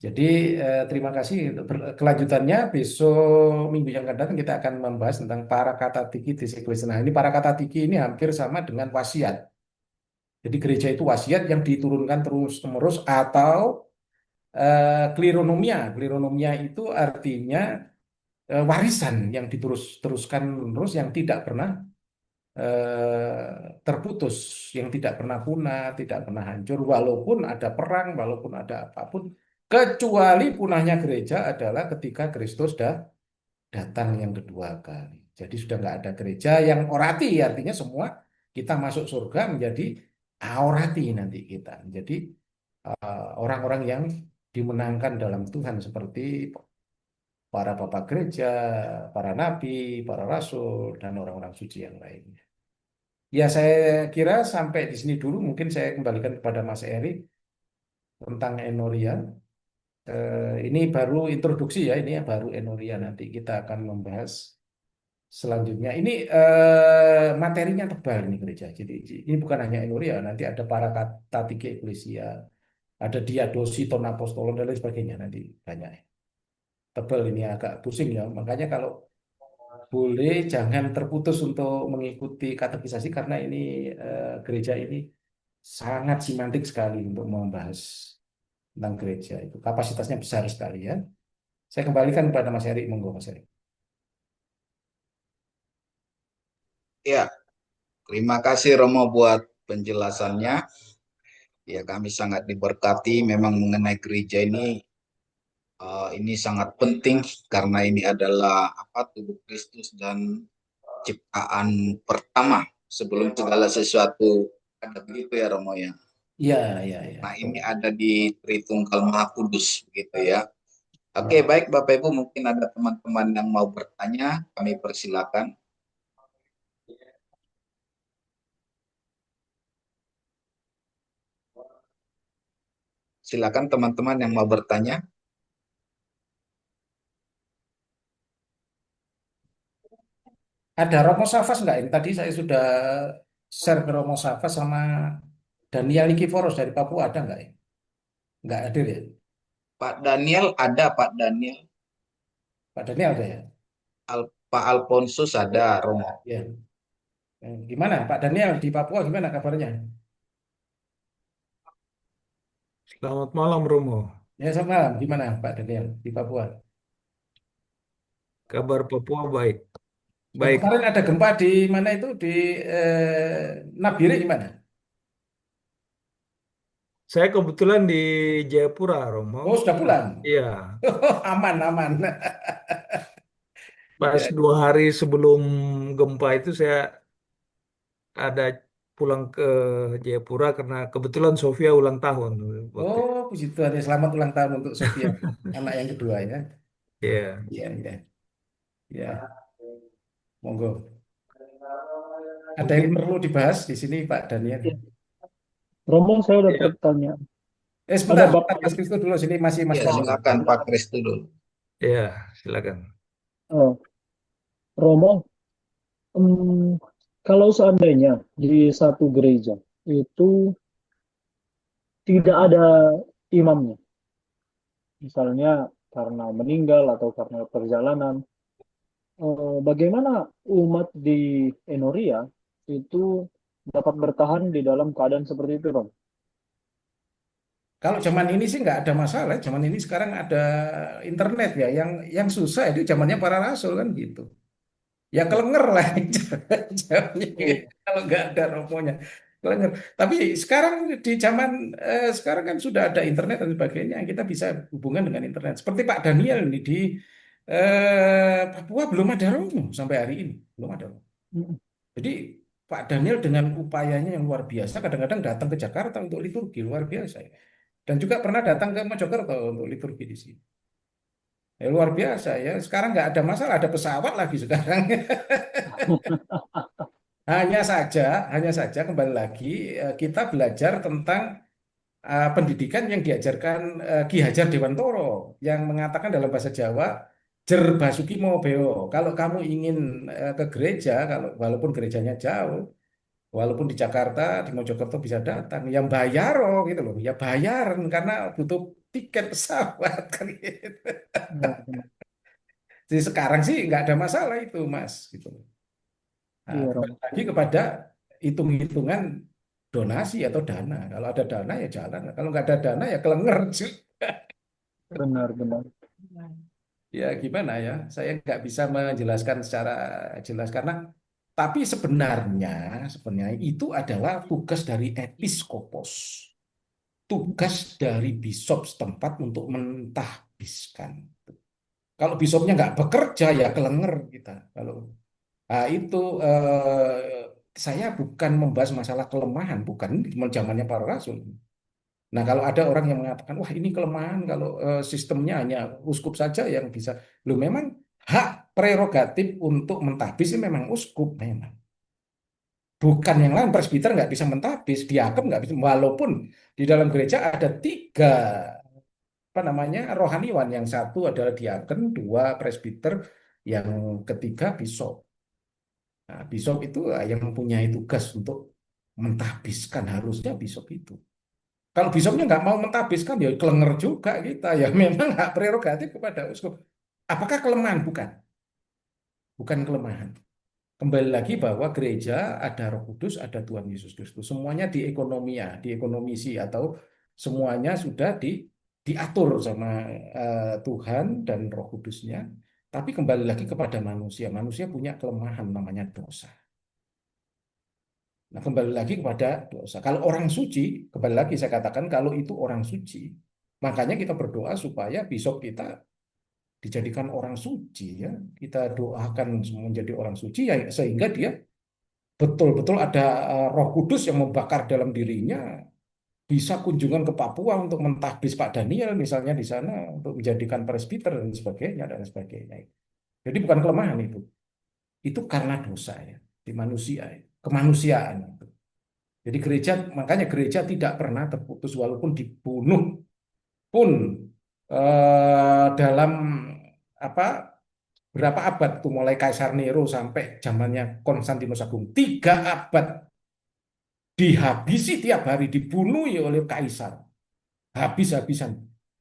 [SPEAKER 3] Jadi terima kasih untuk kelanjutannya besok minggu yang akan datang kita akan membahas tentang para kata tiki di Ecclesia. Nah, ini para kata tiki ini hampir sama dengan wasiat. Jadi gereja itu wasiat yang diturunkan terus-menerus atau klironomia. Klironomia itu artinya warisan yang diterus-teruskan terus yang tidak pernah terputus, yang tidak pernah punah, tidak pernah hancur, walaupun ada perang, walaupun ada apapun, kecuali punahnya gereja adalah ketika Kristus sudah datang yang kedua kali. Jadi sudah nggak ada gereja yang orati, artinya semua kita masuk surga menjadi aorati nanti kita, menjadi orang-orang yang dimenangkan dalam Tuhan seperti para bapak gereja, para nabi, para rasul, dan orang-orang suci yang lainnya. Ya, saya kira sampai di sini dulu. Mungkin saya kembalikan kepada Mas Eri tentang Enoria. Ini baru introduksi ya, ini ya baru Enoria. Nanti kita akan membahas selanjutnya. Ini materinya tebal nih gereja. Jadi ini bukan hanya Enoria, nanti ada para katike Eklesia, ada diadosi, ton apostolon, dan lain sebagainya. Nanti banyak. Tebal ini agak pusing ya. Makanya kalau boleh jangan terputus untuk mengikuti katekisasi karena ini gereja ini sangat simantik sekali untuk membahas tentang gereja itu. Kapasitasnya besar sekali ya. Saya kembalikan kepada Mas Eri, monggo Mas Eri.
[SPEAKER 4] Ya, terima kasih Romo buat penjelasannya. Ya, kami sangat diberkati memang mengenai gereja ini sangat penting karena ini adalah tubuh Kristus dan ciptaan pertama sebelum segala sesuatu ada begitu ya Romo ya.
[SPEAKER 3] Iya, iya, iya.
[SPEAKER 4] Nah, ini ada di Tritunggal Maha Kudus begitu ya. Oke, baik Bapak Ibu, mungkin ada teman-teman yang mau bertanya, kami persilakan. Silakan teman-teman yang mau bertanya.
[SPEAKER 3] Ada Romo Safas nggak? Ini tadi saya sudah share ke Romo Safas sama Daniel Nikiforos dari Papua, ada nggak ya? Nggak hadir ya?
[SPEAKER 4] Pak Daniel ada, Pak Daniel.
[SPEAKER 3] Pak Daniel ada ya?
[SPEAKER 4] Pak Alfonsus ada, Romo.
[SPEAKER 3] Ya. Gimana Pak Daniel di Papua gimana kabarnya?
[SPEAKER 6] Selamat malam Romo.
[SPEAKER 3] Ya, selamat malam. Gimana Pak Daniel di Papua?
[SPEAKER 6] Kabar Papua baik.
[SPEAKER 3] Yang
[SPEAKER 6] Baik.
[SPEAKER 3] kemarin ada gempa di mana itu di Nabire gimana?
[SPEAKER 6] Saya kebetulan di Jayapura, Romo.
[SPEAKER 3] Oh, sudah pulang.
[SPEAKER 6] Iya.
[SPEAKER 3] Aman, aman.
[SPEAKER 6] Pas
[SPEAKER 3] Iya.
[SPEAKER 6] 2 hari sebelum gempa itu saya ada pulang ke Jayapura karena kebetulan Sofia ulang tahun waktu itu.
[SPEAKER 3] Oh, puji Tuhan ya, selamat ulang tahun untuk Sofia, anak yang kedua ya.
[SPEAKER 6] Iya.
[SPEAKER 3] Iya, iya. Ya, monggo. Ada
[SPEAKER 6] Mungkin
[SPEAKER 3] yang perlu dibahas di sini Pak Daniel?
[SPEAKER 2] Ya. Romo, saya ada
[SPEAKER 6] ya,
[SPEAKER 2] pertanyaan.
[SPEAKER 3] Sebentar,
[SPEAKER 2] Ada
[SPEAKER 3] Pak
[SPEAKER 2] Bapak,
[SPEAKER 3] Mas Kristo dulu sini masih Mas
[SPEAKER 4] Ya,
[SPEAKER 3] Daniel.
[SPEAKER 4] silakan Pak Kristo dulu.
[SPEAKER 6] ya, silakan.
[SPEAKER 2] eh, Romo, kalau seandainya di satu gereja itu tidak ada imamnya, misalnya karena meninggal atau karena perjalanan, bagaimana umat di Enoria itu dapat bertahan di dalam keadaan seperti itu, Rom?
[SPEAKER 3] Kalau zaman ini sih nggak ada masalah. Zaman ini sekarang ada internet ya. Yang susah itu zamannya para rasul kan gitu. Ya kelenger lah zamannya gitu. Kalau nggak ada romonya kelenger. Tapi sekarang di zaman sekarang kan sudah ada internet dan sebagainya. Kita bisa hubungan dengan internet. Seperti Pak Daniel ini di Papua belum ada romo sampai hari ini. Belum ada romo.
[SPEAKER 2] Mm.
[SPEAKER 3] Jadi Pak Daniel dengan upayanya yang luar biasa kadang-kadang datang ke Jakarta untuk liturgi luar biasa. Dan juga pernah datang ke Mojokerto untuk liturgi di sini. Luar biasa ya. Sekarang nggak ada masalah, ada pesawat lagi sekarang. Hanya saja kembali lagi kita belajar tentang pendidikan yang diajarkan Ki Hajar Dewantoro yang mengatakan dalam bahasa Jawa, Jer Basuki Mobeo. Kalau kamu ingin ke gereja, kalau walaupun gerejanya jauh, walaupun di Jakarta, di Mojokerto bisa datang, yang bayar oh gitu loh, ya bayaran karena butuh tiket pesawat kan gitu.
[SPEAKER 2] Ya, benar.
[SPEAKER 3] Jadi sekarang sih nggak ada masalah itu, Mas. Gitu. Nah,
[SPEAKER 2] Iya,
[SPEAKER 3] kembali
[SPEAKER 2] Romo.
[SPEAKER 3] lagi kepada hitung-hitungan donasi atau dana. Kalau ada dana ya jalan. Kalau nggak ada dana ya kelenger.
[SPEAKER 2] Benar, benar.
[SPEAKER 3] Ya gimana ya? Saya nggak bisa menjelaskan secara jelas karena tapi sebenarnya itu adalah tugas dari episkopos, tugas dari bisop setempat untuk mentahbiskan. Kalau bisopnya nggak bekerja ya kelenger kita. Kalau itu saya bukan membahas masalah kelemahan, bukan ini zamannya para rasul. Nah, kalau ada orang yang mengatakan, wah ini kelemahan kalau sistemnya hanya uskup saja yang bisa. Lu memang hak prerogatif untuk mentahbis ini memang uskup memang. Bukan yang lain, presbiter nggak bisa mentahbis, diakem nggak bisa. Walaupun di dalam gereja ada tiga apa namanya rohaniwan, yang satu adalah diaken, dua presbiter, yang ketiga bisop. Nah, bisop itu yang mempunyai tugas untuk mentahbiskan, harusnya bisop itu. Kalau bisopnya nggak mau mentahbiskan, ya kelenger juga kita. Ya memang hak prerogatif kepada uskup. Apakah kelemahan? Bukan. Bukan kelemahan. Kembali lagi bahwa gereja ada Roh Kudus, ada Tuhan Yesus Kristus. Semuanya diekonomisi atau semuanya sudah diatur sama Tuhan dan Roh Kudusnya. Tapi kembali lagi kepada manusia. Manusia punya kelemahan namanya dosa. Nah, kembali lagi kepada dosa. Kalau orang suci, kembali lagi saya katakan kalau itu orang suci, makanya kita berdoa supaya besok kita dijadikan orang suci ya. Kita doakan menjadi orang suci ya sehingga dia betul-betul ada Roh Kudus yang membakar dalam dirinya, bisa kunjungan ke Papua untuk mentahbis Pak Daniel misalnya di sana untuk menjadikan presbiter dan sebagainya dan sebagainya. Jadi bukan kelemahan itu. Itu karena dosa ya di manusia ya. Kemanusiaan. Jadi gereja, makanya gereja tidak pernah terputus walaupun dibunuh pun dalam apa berapa abad tuh mulai Kaisar Nero sampai zamannya Konstantinus Agung, 3 abad dihabisi tiap hari dibunuh ya oleh Kaisar habis-habisan.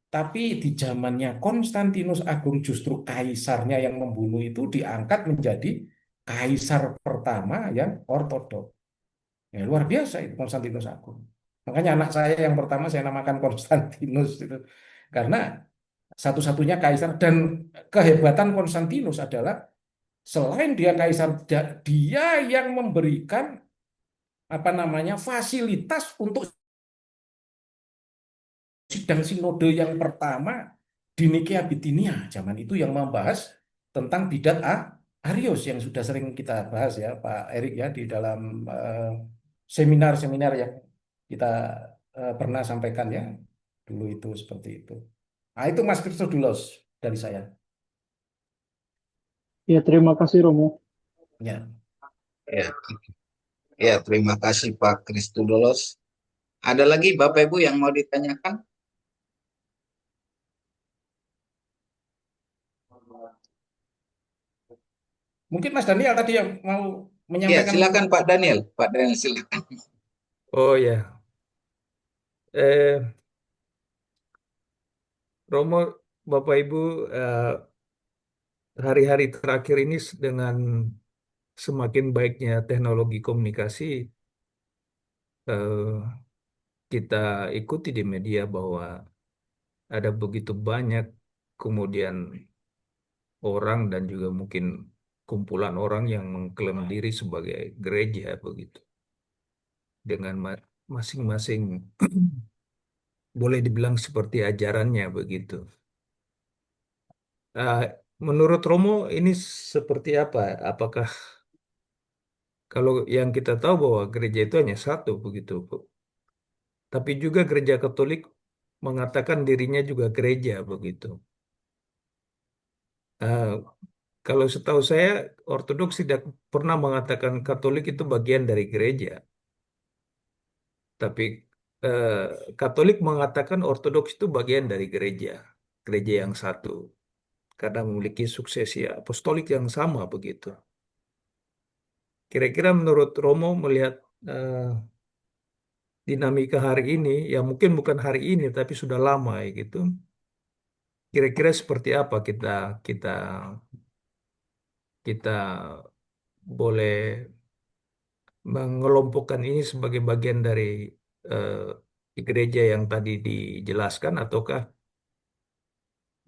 [SPEAKER 3] Tapi di zamannya Konstantinus Agung justru kaisarnya yang membunuh itu diangkat menjadi kaisar pertama yang ortodok. Ya, luar biasa itu Konstantinus Agung. Makanya anak saya yang pertama saya namakan Konstantinus itu. Karena satu-satunya kaisar dan kehebatan Konstantinus adalah selain dia kaisar, dia yang memberikan apa namanya fasilitas untuk sidang sinode yang pertama di Nikea Bitinia zaman itu yang membahas tentang bidat Arius yang sudah sering kita bahas ya Pak Erik ya di dalam seminar-seminar yang kita pernah sampaikan ya dulu itu seperti itu. Nah itu Mas Christodulos dari saya.
[SPEAKER 2] Ya, terima kasih, Romo.
[SPEAKER 3] Ya,
[SPEAKER 4] Ya, ya, terima kasih Pak Kristudolos. Ada lagi Bapak Ibu yang mau ditanyakan?
[SPEAKER 3] mungkin Mas Daniel tadi yang mau
[SPEAKER 4] Ya,
[SPEAKER 3] menyampaikan.
[SPEAKER 4] silakan Pak Daniel. Pak Daniel silakan.
[SPEAKER 6] Oh ya, eh, Romo, Bapak Ibu, hari-hari terakhir ini dengan semakin baiknya teknologi komunikasi, eh, kita ikuti di media bahwa ada begitu banyak kemudian orang dan juga mungkin kumpulan orang yang mengklaim diri sebagai gereja begitu, dengan masing-masing boleh dibilang seperti ajarannya begitu. Ah, menurut Romo ini seperti apa? Apakah kalau yang kita tahu bahwa gereja itu hanya satu begitu, Bu. Tapi juga gereja Katolik mengatakan dirinya juga gereja begitu. Eh, Kalau setahu saya, Ortodoks tidak pernah mengatakan Katolik itu bagian dari gereja, tapi eh, Katolik mengatakan Ortodoks itu bagian dari gereja, gereja yang satu, karena memiliki suksesi apostolik yang sama begitu. Kira-kira menurut Romo melihat eh, dinamika hari ini, ya mungkin bukan hari ini, tapi sudah lama ya gitu. Kira-kira seperti apa kita kita kita boleh mengelompokkan ini sebagai bagian dari gereja yang tadi dijelaskan, ataukah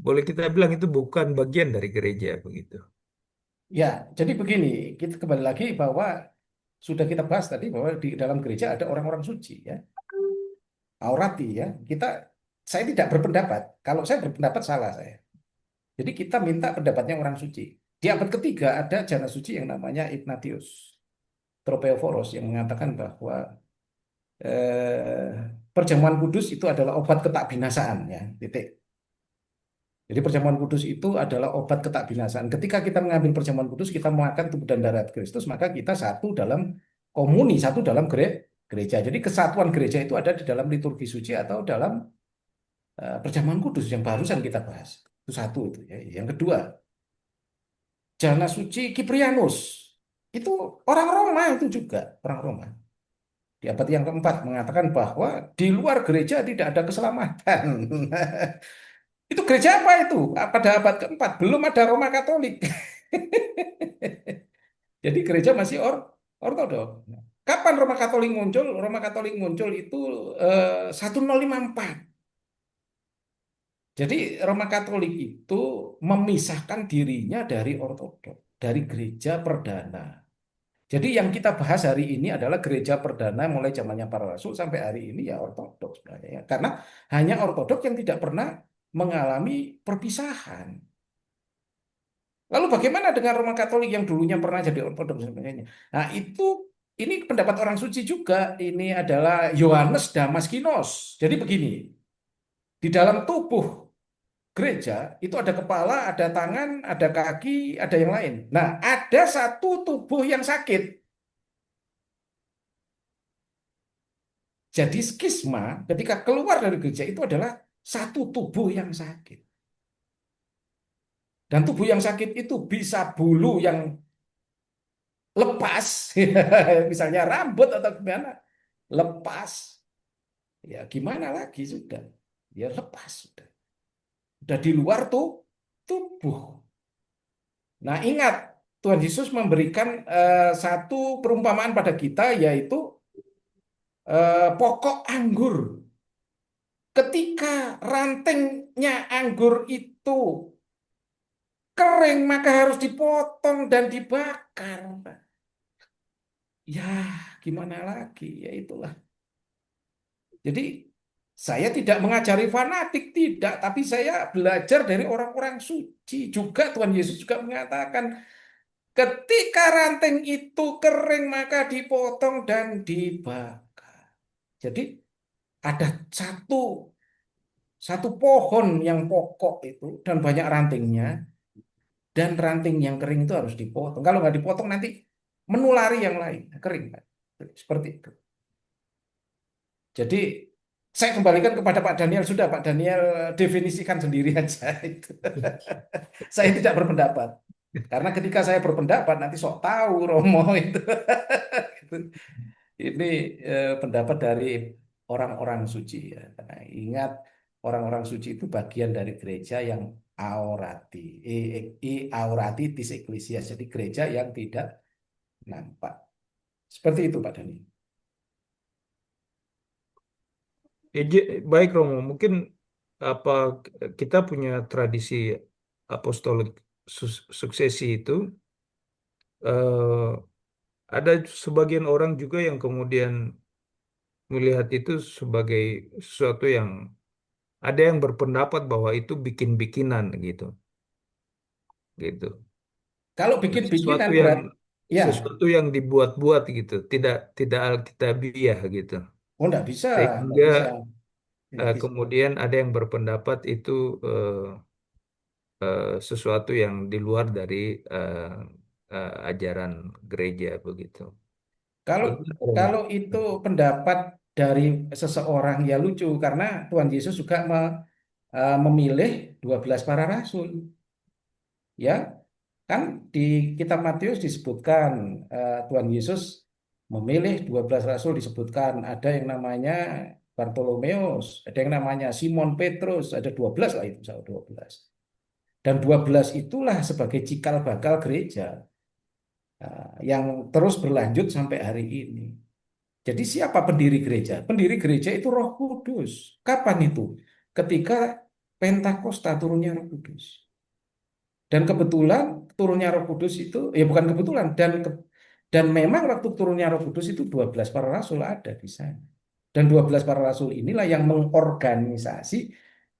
[SPEAKER 6] boleh kita bilang itu bukan bagian dari gereja begitu?
[SPEAKER 3] Ya, jadi begini, kita kembali lagi bahwa sudah kita bahas tadi bahwa di dalam gereja ada orang-orang suci ya, aurati ya. Saya tidak berpendapat. Kalau saya berpendapat salah saya. Jadi kita minta pendapatnya orang suci. Di abad ketiga ada jana suci yang namanya Ignatius Tropeophoros yang mengatakan bahwa eh, perjamuan kudus itu adalah obat ketakbinasaan ya. Titik. Jadi perjamuan kudus itu adalah obat ketakbinasaan. Ketika kita mengambil perjamuan kudus, kita makan tubuh dan darah Kristus, maka kita satu dalam komuni, satu dalam gereja. Jadi kesatuan gereja itu ada di dalam liturgi suci atau dalam perjamuan kudus yang barusan kita bahas. Itu satu itu ya. Yang kedua, jana suci Kiprianus. Itu orang Roma itu juga, orang Roma. Di abad yang keempat mengatakan bahwa di luar gereja tidak ada keselamatan. Itu gereja apa itu? Pada abad keempat belum ada Roma Katolik. Jadi gereja masih ortodok. Kapan Roma Katolik muncul? Roma Katolik muncul itu 1054. Jadi Roma Katolik itu memisahkan dirinya dari ortodok, dari gereja perdana. Jadi yang kita bahas hari ini adalah gereja perdana mulai zamannya para rasul sampai hari ini ya ortodok sebenarnya ya. Karena hanya ortodok yang tidak pernah mengalami perpisahan. Lalu bagaimana dengan Roma Katolik yang dulunya pernah jadi ortodoks dan sebagainya? Nah, ini pendapat orang suci juga. Ini adalah Yohanes Damaskinos. Jadi begini, di dalam tubuh gereja itu ada kepala, ada tangan, ada kaki, ada yang lain. Nah, ada satu tubuh yang sakit. Jadi skisma ketika keluar dari gereja itu adalah satu tubuh yang sakit. Dan tubuh yang sakit itu bisa bulu yang lepas, misalnya rambut atau gimana, lepas. Ya gimana lagi sudah. Ya lepas sudah. Sudah di luar tuh tubuh. Nah ingat, Tuhan Yesus memberikan satu perumpamaan pada kita yaitu pokok anggur. Ketika rantingnya anggur itu kering maka harus dipotong dan dibakar. Ya gimana lagi, ya itulah. Jadi saya tidak mengajari fanatik, tidak, tapi saya belajar dari orang-orang suci. Juga Tuhan Yesus juga mengatakan, ketika ranting itu kering maka dipotong dan dibakar. Jadi ada satu satu pohon yang pokok itu dan banyak rantingnya, dan ranting yang kering itu harus dipotong. Kalau nggak dipotong nanti menulari yang lain, kering. Seperti itu. Jadi saya kembalikan kepada Pak Daniel. Sudah Pak Daniel definisikan sendiri aja itu. Saya tidak berpendapat. Karena ketika saya berpendapat nanti sok tahu Romo itu. Ini pendapat dari orang-orang suci ya. Nah, ingat orang-orang suci itu bagian dari gereja yang aurati. Auratitis ecclesias. Jadi gereja yang tidak nampak. Seperti itu Pak Daniel.
[SPEAKER 6] Baik Romo, mungkin apa kita punya tradisi apostolik suksesi itu, eh, ada sebagian orang juga yang kemudian melihat itu sebagai sesuatu yang, ada yang berpendapat bahwa itu bikin-bikinan gitu, gitu.
[SPEAKER 3] Kalau
[SPEAKER 6] Sesuatu
[SPEAKER 3] bikin-bikinan
[SPEAKER 6] yang
[SPEAKER 3] berat, ya,
[SPEAKER 6] sesuatu yang dibuat-buat gitu, tidak alkitabiah gitu.
[SPEAKER 3] oh enggak
[SPEAKER 6] Sehingga
[SPEAKER 3] bisa, enggak bisa.
[SPEAKER 6] kemudian ada yang berpendapat itu sesuatu yang di luar dari eh, ajaran gereja begitu.
[SPEAKER 3] Kalau
[SPEAKER 6] Itu
[SPEAKER 3] kalau itu pendapat dari seseorang ya lucu karena Tuhan Yesus juga memilih 12 para rasul. Ya, kan di kitab Matius disebutkan Tuhan Yesus memilih 12 rasul disebutkan ada yang namanya Bartolomeus, ada yang namanya Simon Petrus, ada 12 lah itu, 12. Dan 12 itulah sebagai cikal bakal gereja yang terus berlanjut sampai hari ini. Jadi siapa pendiri gereja? Pendiri gereja itu Roh Kudus. Kapan itu? Ketika Pentakosta turunnya Roh Kudus. Dan kebetulan turunnya Roh Kudus itu, ya bukan kebetulan, dan memang waktu turunnya Roh Kudus itu 12 para rasul ada di sana. Dan 12 para rasul inilah yang mengorganisasi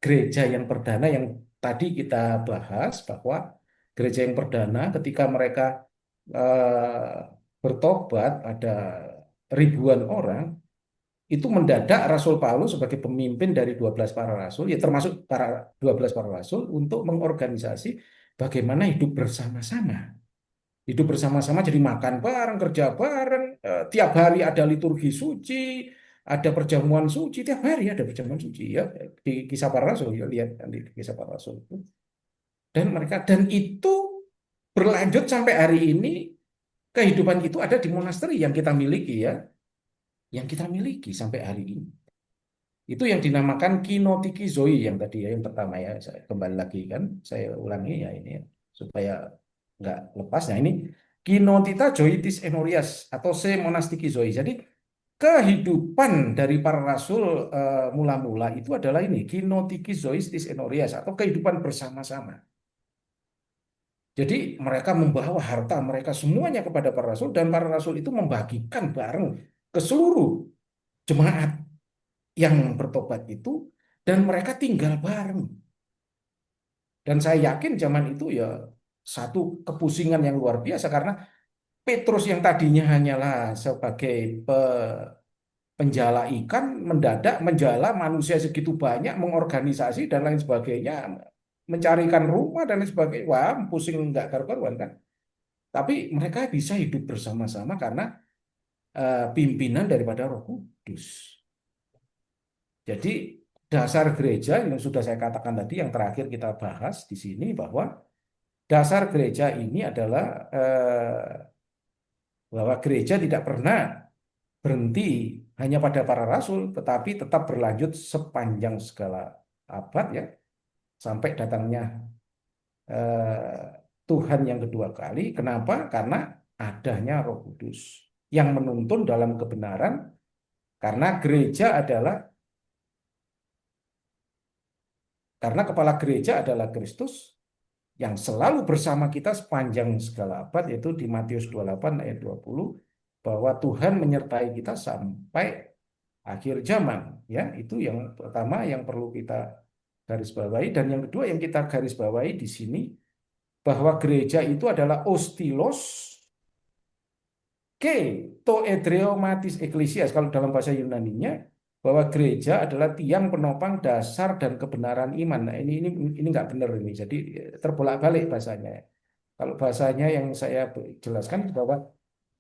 [SPEAKER 3] gereja yang perdana yang tadi kita bahas bahwa gereja yang perdana ketika mereka eh, bertobat ada ribuan orang itu mendadak Rasul Paulus sebagai pemimpin dari 12 para rasul, ya termasuk para 12 para rasul untuk mengorganisasi bagaimana hidup bersama-sama. Hidup bersama-sama jadi makan bareng, kerja bareng, tiap hari ada liturgi suci, ada perjamuan suci, tiap hari ada perjamuan suci ya di Kisah Para Rasul ya lihat di Kisah Para Rasul itu. Dan itu berlanjut sampai hari ini kehidupan itu ada di monasteri yang kita miliki ya, yang kita miliki sampai hari ini. Itu yang dinamakan kinotiki zoi yang tadi ya, yang pertama ya. Saya kembali lagi kan, saya ulangi ya ini ya, supaya nggak lepas. Nah ini kinotita zoitis enorias atau se monastiki zoi. Jadi kehidupan dari para rasul mula-mula itu adalah ini kinotiki zoitis enorias atau kehidupan bersama-sama. Jadi mereka membawa harta mereka semuanya kepada para rasul dan para rasul itu membagikan bareng ke seluruh jemaat yang bertobat itu dan mereka tinggal bareng. Dan saya yakin zaman itu ya satu kepusingan yang luar biasa karena Petrus yang tadinya hanyalah sebagai penjala ikan mendadak menjala manusia segitu banyak mengorganisasi dan lain sebagainya mencarikan rumah dan lain sebagainya. Wah, pusing nggak karu-karuan kan. Tapi mereka bisa hidup bersama-sama karena pimpinan daripada Roh Kudus. Jadi dasar gereja yang sudah saya katakan tadi yang terakhir kita bahas di sini bahwa dasar gereja ini adalah bahwa gereja tidak pernah berhenti hanya pada para rasul tetapi tetap berlanjut sepanjang segala abad ya sampai datangnya Tuhan yang kedua kali. Kenapa? Karena adanya Roh Kudus yang menuntun dalam kebenaran karena gereja adalah karena kepala gereja adalah Kristus yang selalu bersama kita sepanjang segala abad, yaitu di Matius 28 ayat 20, bahwa Tuhan menyertai kita sampai akhir zaman. Ya, itu yang pertama yang perlu kita garis bawahi. Dan yang kedua yang kita garis bawahi di sini, bahwa gereja itu adalah ostilos ke to edreomatis eklesias. Kalau dalam bahasa Yunaninya, bahwa gereja adalah tiang penopang dasar dan kebenaran iman. Nah, ini nggak benar ini. Jadi terbolak-balik bahasanya. Kalau bahasanya yang saya jelaskan bahwa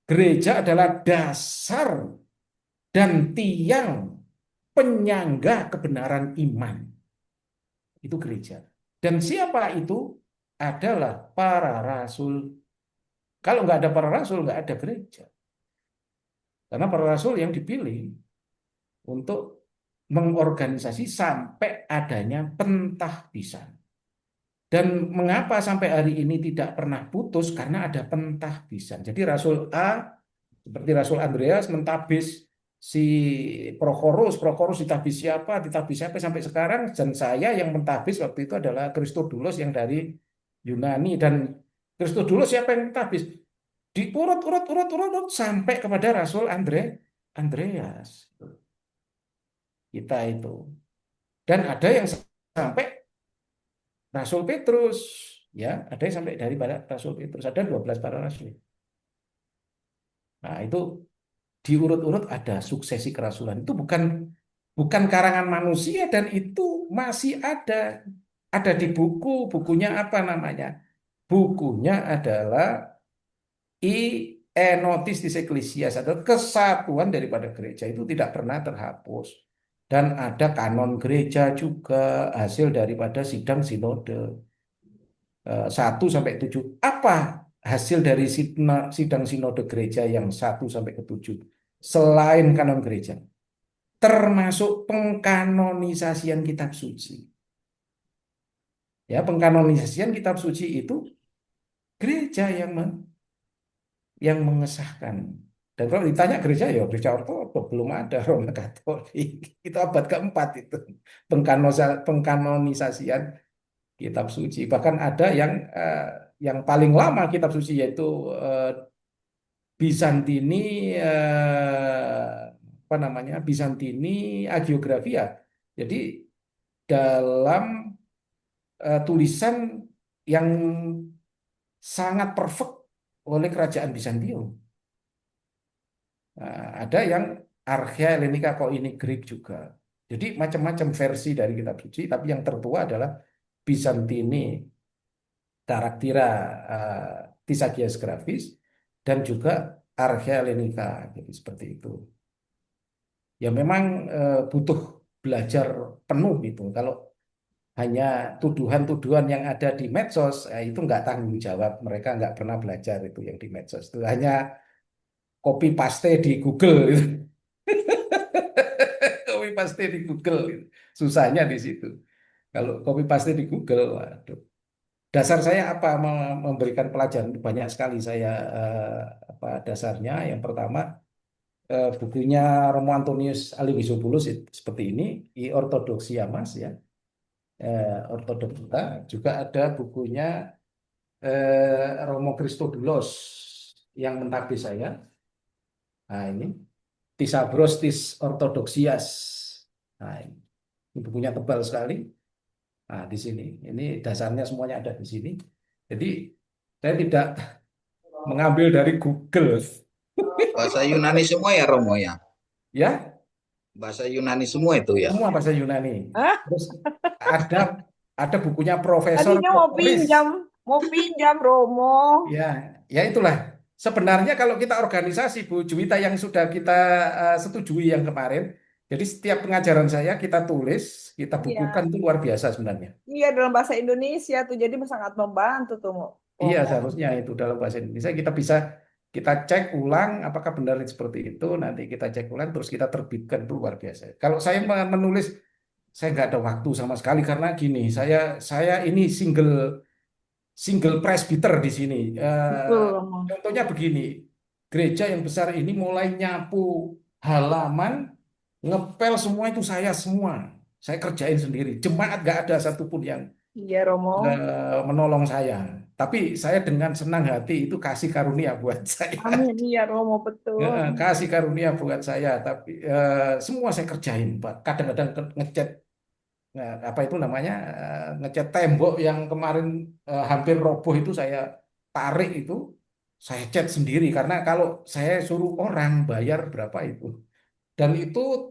[SPEAKER 3] gereja adalah dasar dan tiang penyangga kebenaran iman. Itu gereja. Dan siapa itu? Adalah para rasul. Kalau nggak ada para rasul, nggak ada gereja. Karena para rasul yang dipilih untuk mengorganisasi sampai adanya pentahbisan. Dan mengapa sampai hari ini tidak pernah putus? Karena ada pentahbisan. Jadi Rasul A, seperti Rasul Andreas mentabis si Prochorus, Prochorus ditahbis siapa sampai sekarang. Dan saya yang mentabis waktu itu adalah Christodulus yang dari Yunani. Dan Christodulus siapa yang mentabis? Diurut-urut sampai kepada Rasul Andreas. Kita itu. Dan ada yang sampai Rasul Petrus, ya, ada yang sampai dari Rasul Petrus, ada 12 para rasul. Nah, itu diurut-urut ada suksesi kerasulan. Itu bukan karangan manusia dan itu masih ada ada di buku. Bukunya apa namanya? Bukunya adalah Notistis Ecclesias, atau kesatuan daripada gereja itu tidak pernah terhapus. Dan ada kanon gereja juga, hasil daripada sidang sinode 1 sampai 7. Apa hasil dari sidang sinode gereja yang 1 sampai ke 7? Selain kanon gereja, termasuk pengkanonisasian kitab suci. Ya, pengkanonisasian kitab suci itu gereja yang mengesahkan. Dan kalau ditanya gereja, ya gereja ortodok belum ada, Roma Katolik. Itu abad keempat itu pengkanonisasian kitab suci. Bahkan ada yang paling lama kitab suci, yaitu Bizantini, apa namanya, Bizantini Hagiografia. Jadi dalam tulisan yang sangat perfect oleh kerajaan Bizantium. Nah, ada yang Archia Hellenica Koine Greek juga. Jadi macam-macam versi dari kitab suci, tapi yang tertua adalah Bizantini Karaktira Tisagias Grafis dan juga Archia Hellenica. Jadi seperti itu. Ya memang butuh belajar penuh itu. Kalau hanya tuduhan-tuduhan yang ada di medsos, itu nggak tanggung jawab. Mereka nggak pernah belajar itu yang di medsos. Itu hanya copy paste di Google gitu. Copy paste di Google gitu. Susahnya di situ. Kalau copy paste di Google, waduh. Dasar saya apa, memberikan pelajaran banyak sekali saya, apa dasarnya. Yang pertama, bukunya Romo Antonius Aliwisopoulos seperti ini, I Ortodoksia Mas ya, Ortodokta. Juga ada bukunya Romo Christodoulos yang mentahbis saya. Nah ini Tisabros Tis Ortodoksias. Nah ini bukunya tebal sekali. Nah di sini, ini dasarnya semuanya ada di sini. Jadi saya tidak mengambil dari Google.
[SPEAKER 4] Bahasa Yunani semua ya Romo ya?
[SPEAKER 3] Ya,
[SPEAKER 4] Bahasa Yunani semua itu ya?
[SPEAKER 3] semua bahasa Yunani.
[SPEAKER 7] Hah?
[SPEAKER 3] Terus ada ada bukunya Profesor
[SPEAKER 7] Tadinya mau pinjam Romo.
[SPEAKER 3] Ya, ya itulah. Sebenarnya kalau kita organisasi, Bu Juwita, yang sudah kita setujui yang kemarin, jadi setiap pengajaran saya kita tulis, kita bukukan,
[SPEAKER 7] Iya,
[SPEAKER 3] itu luar biasa sebenarnya.
[SPEAKER 7] iya dalam bahasa Indonesia tuh jadi sangat membantu tuh
[SPEAKER 3] Iya,
[SPEAKER 7] Romo.
[SPEAKER 3] seharusnya itu dalam bahasa Indonesia kita cek ulang apakah benar seperti itu, nanti kita cek ulang terus kita terbitkan, itu luar biasa. Kalau saya menulis, saya nggak ada waktu sama sekali karena gini, saya ini single presbyter di sini.
[SPEAKER 7] Betul Romo.
[SPEAKER 3] Contohnya begini, gereja yang besar ini mulai nyapu halaman, ngepel semua itu saya semua. Saya kerjain sendiri. Jemaat nggak ada satupun yang
[SPEAKER 7] Iya Romo.
[SPEAKER 3] menolong saya. Tapi saya dengan senang hati itu kasih karunia buat saya.
[SPEAKER 7] Amin iya Romo betul.
[SPEAKER 3] Kasih karunia buat saya. Tapi semua saya kerjain, Pak. Kadang-kadang ngecat, nah, apa itu namanya, ngecat tembok yang kemarin hampir roboh itu saya tarik itu, saya cat sendiri karena kalau saya suruh orang bayar berapa itu, dan itu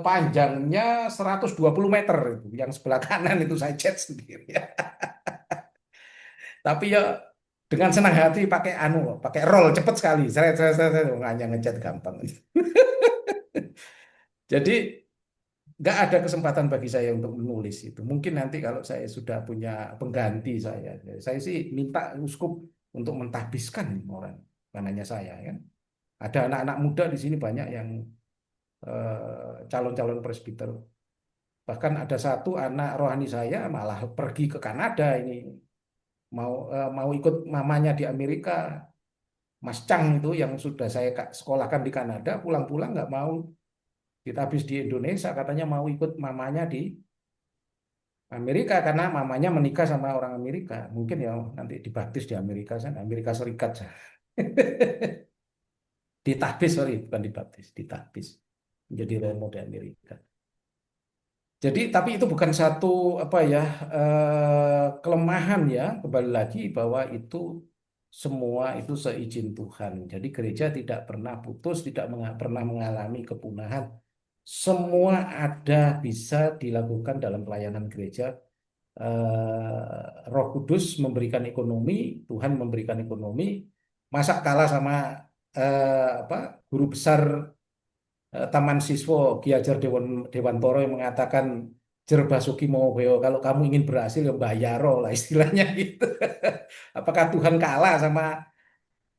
[SPEAKER 3] panjangnya 120 meter itu, yang sebelah kanan itu saya cat sendiri. Tapi ya dengan senang hati, pakai roll cepet sekali, saya hanya ngecat gampang. Jadi nggak ada kesempatan bagi saya untuk menulis itu. Mungkin nanti kalau saya sudah punya pengganti saya sih minta uskup untuk mentahbiskan orang, bukan hanya saya kan. Ada anak-anak muda di sini banyak yang calon-calon presbiter. Bahkan ada satu anak rohani saya malah pergi ke Kanada ini, mau ikut mamanya di Amerika. Mas Chang itu yang sudah saya sekolahkan di Kanada, pulang-pulang nggak mau. Kita habis di Indonesia, katanya mau ikut mamanya di Amerika karena mamanya menikah sama orang Amerika. Mungkin ya nanti dibaptis di Amerika sana, Amerika Serikat. Ditahbis, sorry, bukan dibaptis, ditahbis menjadi romo di Amerika. Jadi, tapi itu bukan satu apa ya, kelemahan ya. Kembali lagi bahwa itu semua itu seizin Tuhan. Jadi gereja tidak pernah putus, tidak pernah mengalami kepunahan. Semua ada bisa dilakukan dalam pelayanan gereja Roh Kudus memberikan ekonomi, Tuhan memberikan ekonomi, masa kalah sama apa guru besar Taman Siswa Ki Hajar Dewantara yang mengatakan Jer Basuki Mawabeo, kalau kamu ingin berhasil ya bayaro lah istilahnya gitu. Apakah Tuhan kalah sama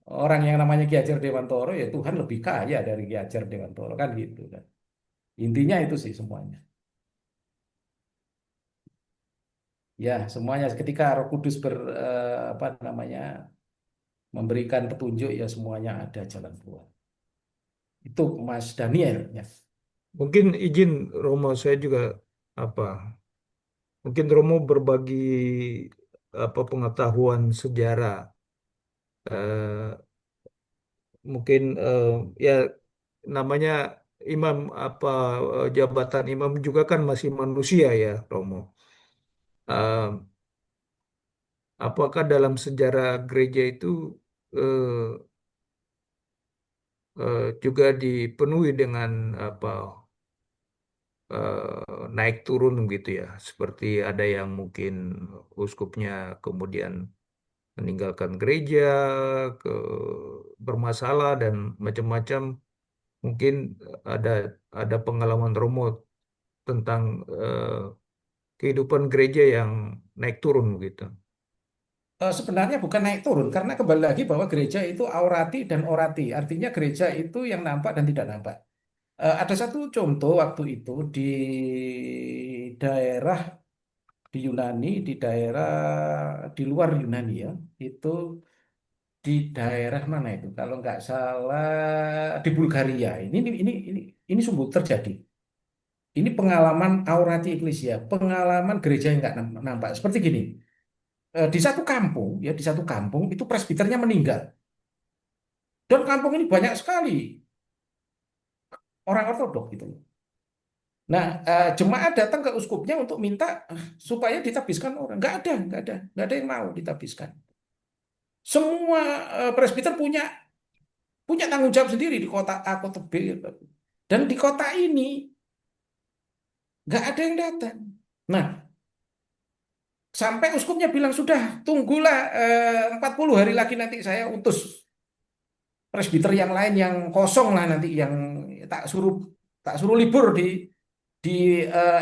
[SPEAKER 3] orang yang namanya Ki Hajar Dewantara? Ya Tuhan lebih kaya dari Ki Hajar Dewantara kan gitu kan. Intinya itu sih semuanya. Ya, semuanya ketika Roh Kudus apa namanya memberikan petunjuk ya semuanya ada jalan keluar. Itu Mas Daniel ya.
[SPEAKER 6] Mungkin izin Romo, saya juga apa? Mungkin Romo berbagi apa pengetahuan sejarah. Eh, Mungkin ya namanya imam apa jabatan imam juga kan masih manusia ya Romo. Eh, Apakah dalam sejarah gereja itu eh, juga dipenuhi dengan apa naik turun gitu ya, seperti ada yang mungkin uskupnya kemudian meninggalkan gereja, ke bermasalah dan macam-macam. Mungkin ada ada pengalaman Romo tentang eh, kehidupan gereja yang naik turun gitu.
[SPEAKER 3] Sebenarnya bukan naik turun karena kembali lagi bahwa gereja itu aurati dan orati. Artinya gereja itu yang nampak dan tidak nampak. Ada satu contoh waktu itu di daerah di Yunani, di daerah di luar Yunani ya, itu di daerah mana itu? Kalau nggak salah di Bulgaria. Ini sungguh terjadi. Ini pengalaman aurati eklesia, pengalaman gereja yang nggak nampak. Seperti gini, di satu kampung ya, di satu kampung itu presbiternya meninggal. Dan kampung ini banyak sekali orang ortodok gitu. Nah, jemaat datang ke uskupnya untuk minta supaya ditabiskan orang. Nggak ada yang mau ditabiskan. Semua presbiter punya punya tanggung jawab sendiri di kota A, kota B. Dan di kota ini nggak ada yang datang. Nah, sampai uskupnya bilang, sudah, tunggulah 40 hari lagi nanti saya utus presbiter yang lain yang kosong lah nanti, yang tak suruh tak suruh libur di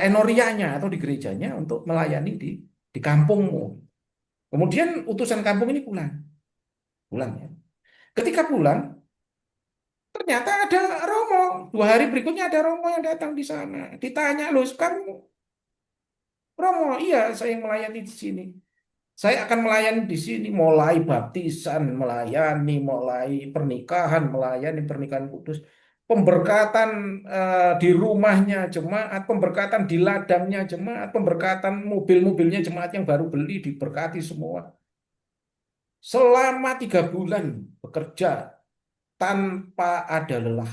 [SPEAKER 3] enorianya atau di gerejanya untuk melayani di kampungmu. Kemudian utusan kampung ini pulang ya. Ketika pulang, ternyata ada Romo. 2 hari berikutnya ada Romo yang datang di sana. Ditanya, loh, kamu Romo? Iya, saya yang melayani di sini. Saya akan melayani di sini, mulai baptisan, melayani, mulai pernikahan, melayani pernikahan kudus, pemberkatan di rumahnya jemaat, pemberkatan di ladangnya jemaat, pemberkatan mobil-mobilnya jemaat yang baru beli diberkati semua. Selama 3 bulan bekerja tanpa ada lelah.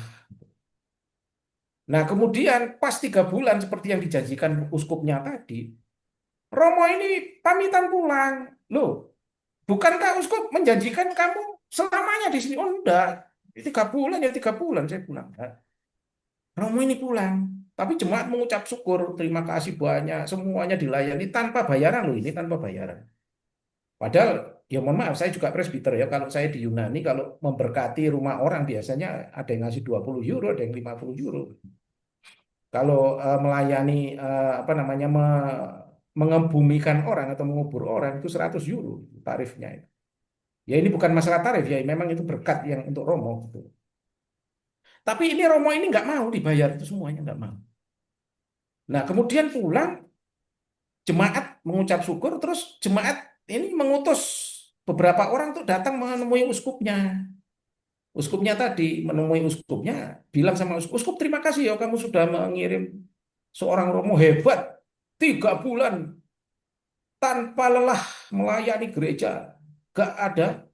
[SPEAKER 3] Nah, kemudian pas 3 bulan seperti yang dijanjikan uskupnya tadi, Romo ini pamitan pulang. Loh, bukankah uskup menjanjikan kamu selamanya di sini? Oh, enggak. 3 bulan ya 3 bulan saya pulang. Nah, Romo ini pulang. Tapi jemaat mengucap syukur, terima kasih banyak, semuanya dilayani tanpa bayaran loh, ini tanpa bayaran. Padahal, ya mohon maaf, saya juga presbiter ya. Kalau saya di Yunani, kalau memberkati rumah orang biasanya ada yang ngasih 20 euro, ada yang 50 euro. Kalau melayani apa namanya mengebumikan orang atau mengubur orang itu 100 euro tarifnya. Ya ini bukan masalah tarif ya, memang itu berkat yang untuk Romo gitu. Tapi ini Romo ini nggak mau dibayar itu semuanya nggak mau. Nah kemudian pulang jemaat mengucap syukur, terus jemaat ini mengutus beberapa orang untuk datang menemui uskupnya. Uskupnya tadi menemui uskupnya, bilang sama uskup, uskup terima kasih ya kamu sudah mengirim seorang Romo hebat 3 bulan tanpa lelah melayani gereja, gak ada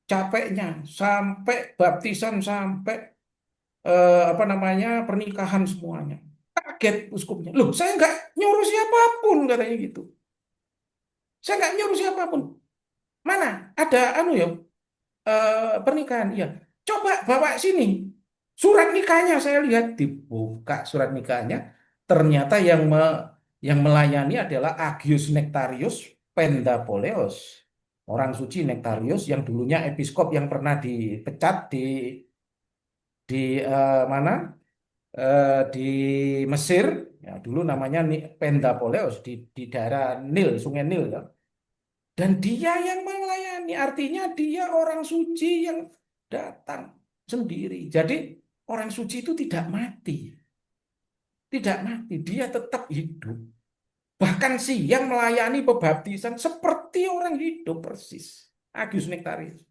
[SPEAKER 3] capeknya, sampai baptisan, sampai apa namanya pernikahan semuanya. Kaget uskupnya. Loh, saya nggak nyuruh siapapun katanya gitu. Saya nggak nyuruh siapapun. Mana ada anu ya pernikahan? Ya, coba bawa sini. Surat nikahnya saya lihat, dibuka surat nikahnya. Ternyata yang Yang melayani adalah Agius Nectarius Pendapoleos, orang suci Nectarius yang dulunya episkop yang pernah dipecat di mana di Mesir, ya, dulu namanya Pendapoleos di daerah Nil, Sungai Nil ya. Dan dia yang melayani, artinya dia orang suci yang datang sendiri. Jadi orang suci itu tidak mati, tidak mati, dia tetap hidup. Bahkan siang melayani pembaptisan seperti orang hidup persis. Agius Nectarius.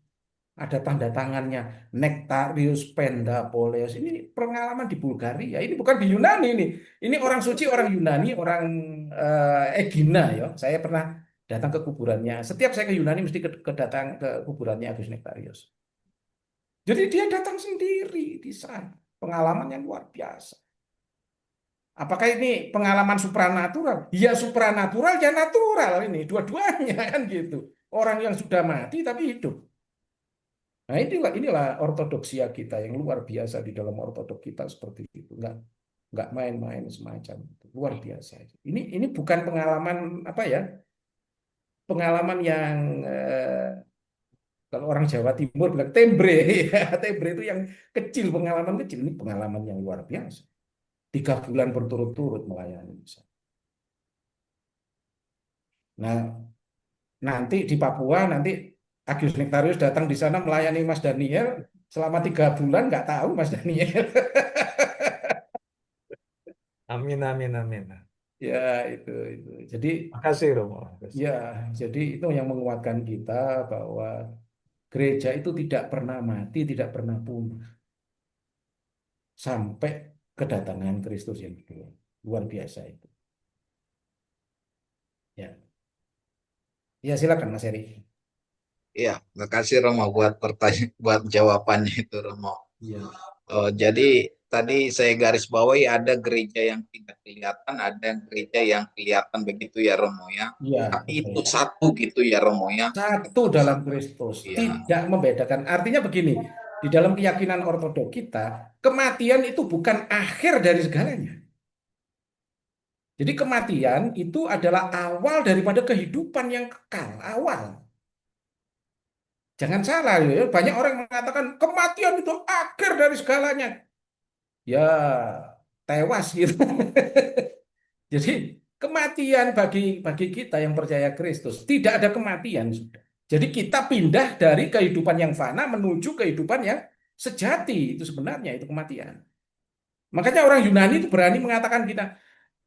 [SPEAKER 3] Ada tanda tangannya, Nectarius Pendapoleos. Ini pengalaman di Bulgaria. Ini bukan di Yunani ini. Ini orang suci, orang Yunani, orang Egina ya. Saya pernah datang ke kuburannya. Setiap saya ke Yunani mesti datang ke kuburannya Agius Nectarius. Jadi dia datang sendiri di sana. Pengalaman yang luar biasa. Apakah ini pengalaman supranatural? Ya supranatural ya natural ini. Dua-duanya kan gitu. Orang yang sudah mati tapi hidup. Nah inilah ortodoksia kita yang luar biasa di dalam ortodok kita seperti itu. Enggak main-main semacam itu. Luar biasa. Ini bukan pengalaman apa ya? Pengalaman yang kalau orang Jawa Timur bilang tembre. Tembre itu yang kecil, pengalaman kecil. Ini pengalaman yang luar biasa. 3 bulan berturut-turut melayani. Nah, nanti di Papua nanti Agius Nectarius datang di sana melayani Mas Daniel selama 3 bulan, nggak tahu Mas Daniel.
[SPEAKER 6] Amin, amin, amin.
[SPEAKER 3] Ya itu. Jadi
[SPEAKER 6] Makasih Romo. Makasih.
[SPEAKER 3] ya jadi itu yang menguatkan kita bahwa gereja itu tidak pernah mati, tidak pernah punah sampai kedatangan Kristus yang kedua. Luar biasa itu. Ya, ya silakan Mas Heri.
[SPEAKER 4] Iya, makasih Romo buat jawabannya itu Romo.
[SPEAKER 3] Iya.
[SPEAKER 4] Jadi tadi saya garis bawahi ada gereja yang tidak kelihatan, ada gereja yang kelihatan begitu ya Romo ya.
[SPEAKER 3] Iya,
[SPEAKER 4] Tapi
[SPEAKER 3] betul.
[SPEAKER 4] itu satu gitu ya Romo ya.
[SPEAKER 3] Satu dalam Kristus,
[SPEAKER 4] Iya.
[SPEAKER 3] tidak membedakan. Artinya begini, di dalam keyakinan ortodok kita, kematian itu bukan akhir dari segalanya. Jadi kematian itu adalah awal daripada kehidupan yang kekal, awal. Jangan salah, ya. Banyak orang mengatakan kematian itu akhir dari segalanya. Ya, tewas gitu. Jadi kematian bagi kita yang percaya Kristus, tidak ada kematian sudah. Jadi kita pindah dari kehidupan yang fana menuju kehidupan yang sejati. Itu sebenarnya itu kematian. Makanya orang Yunani itu berani mengatakan kita,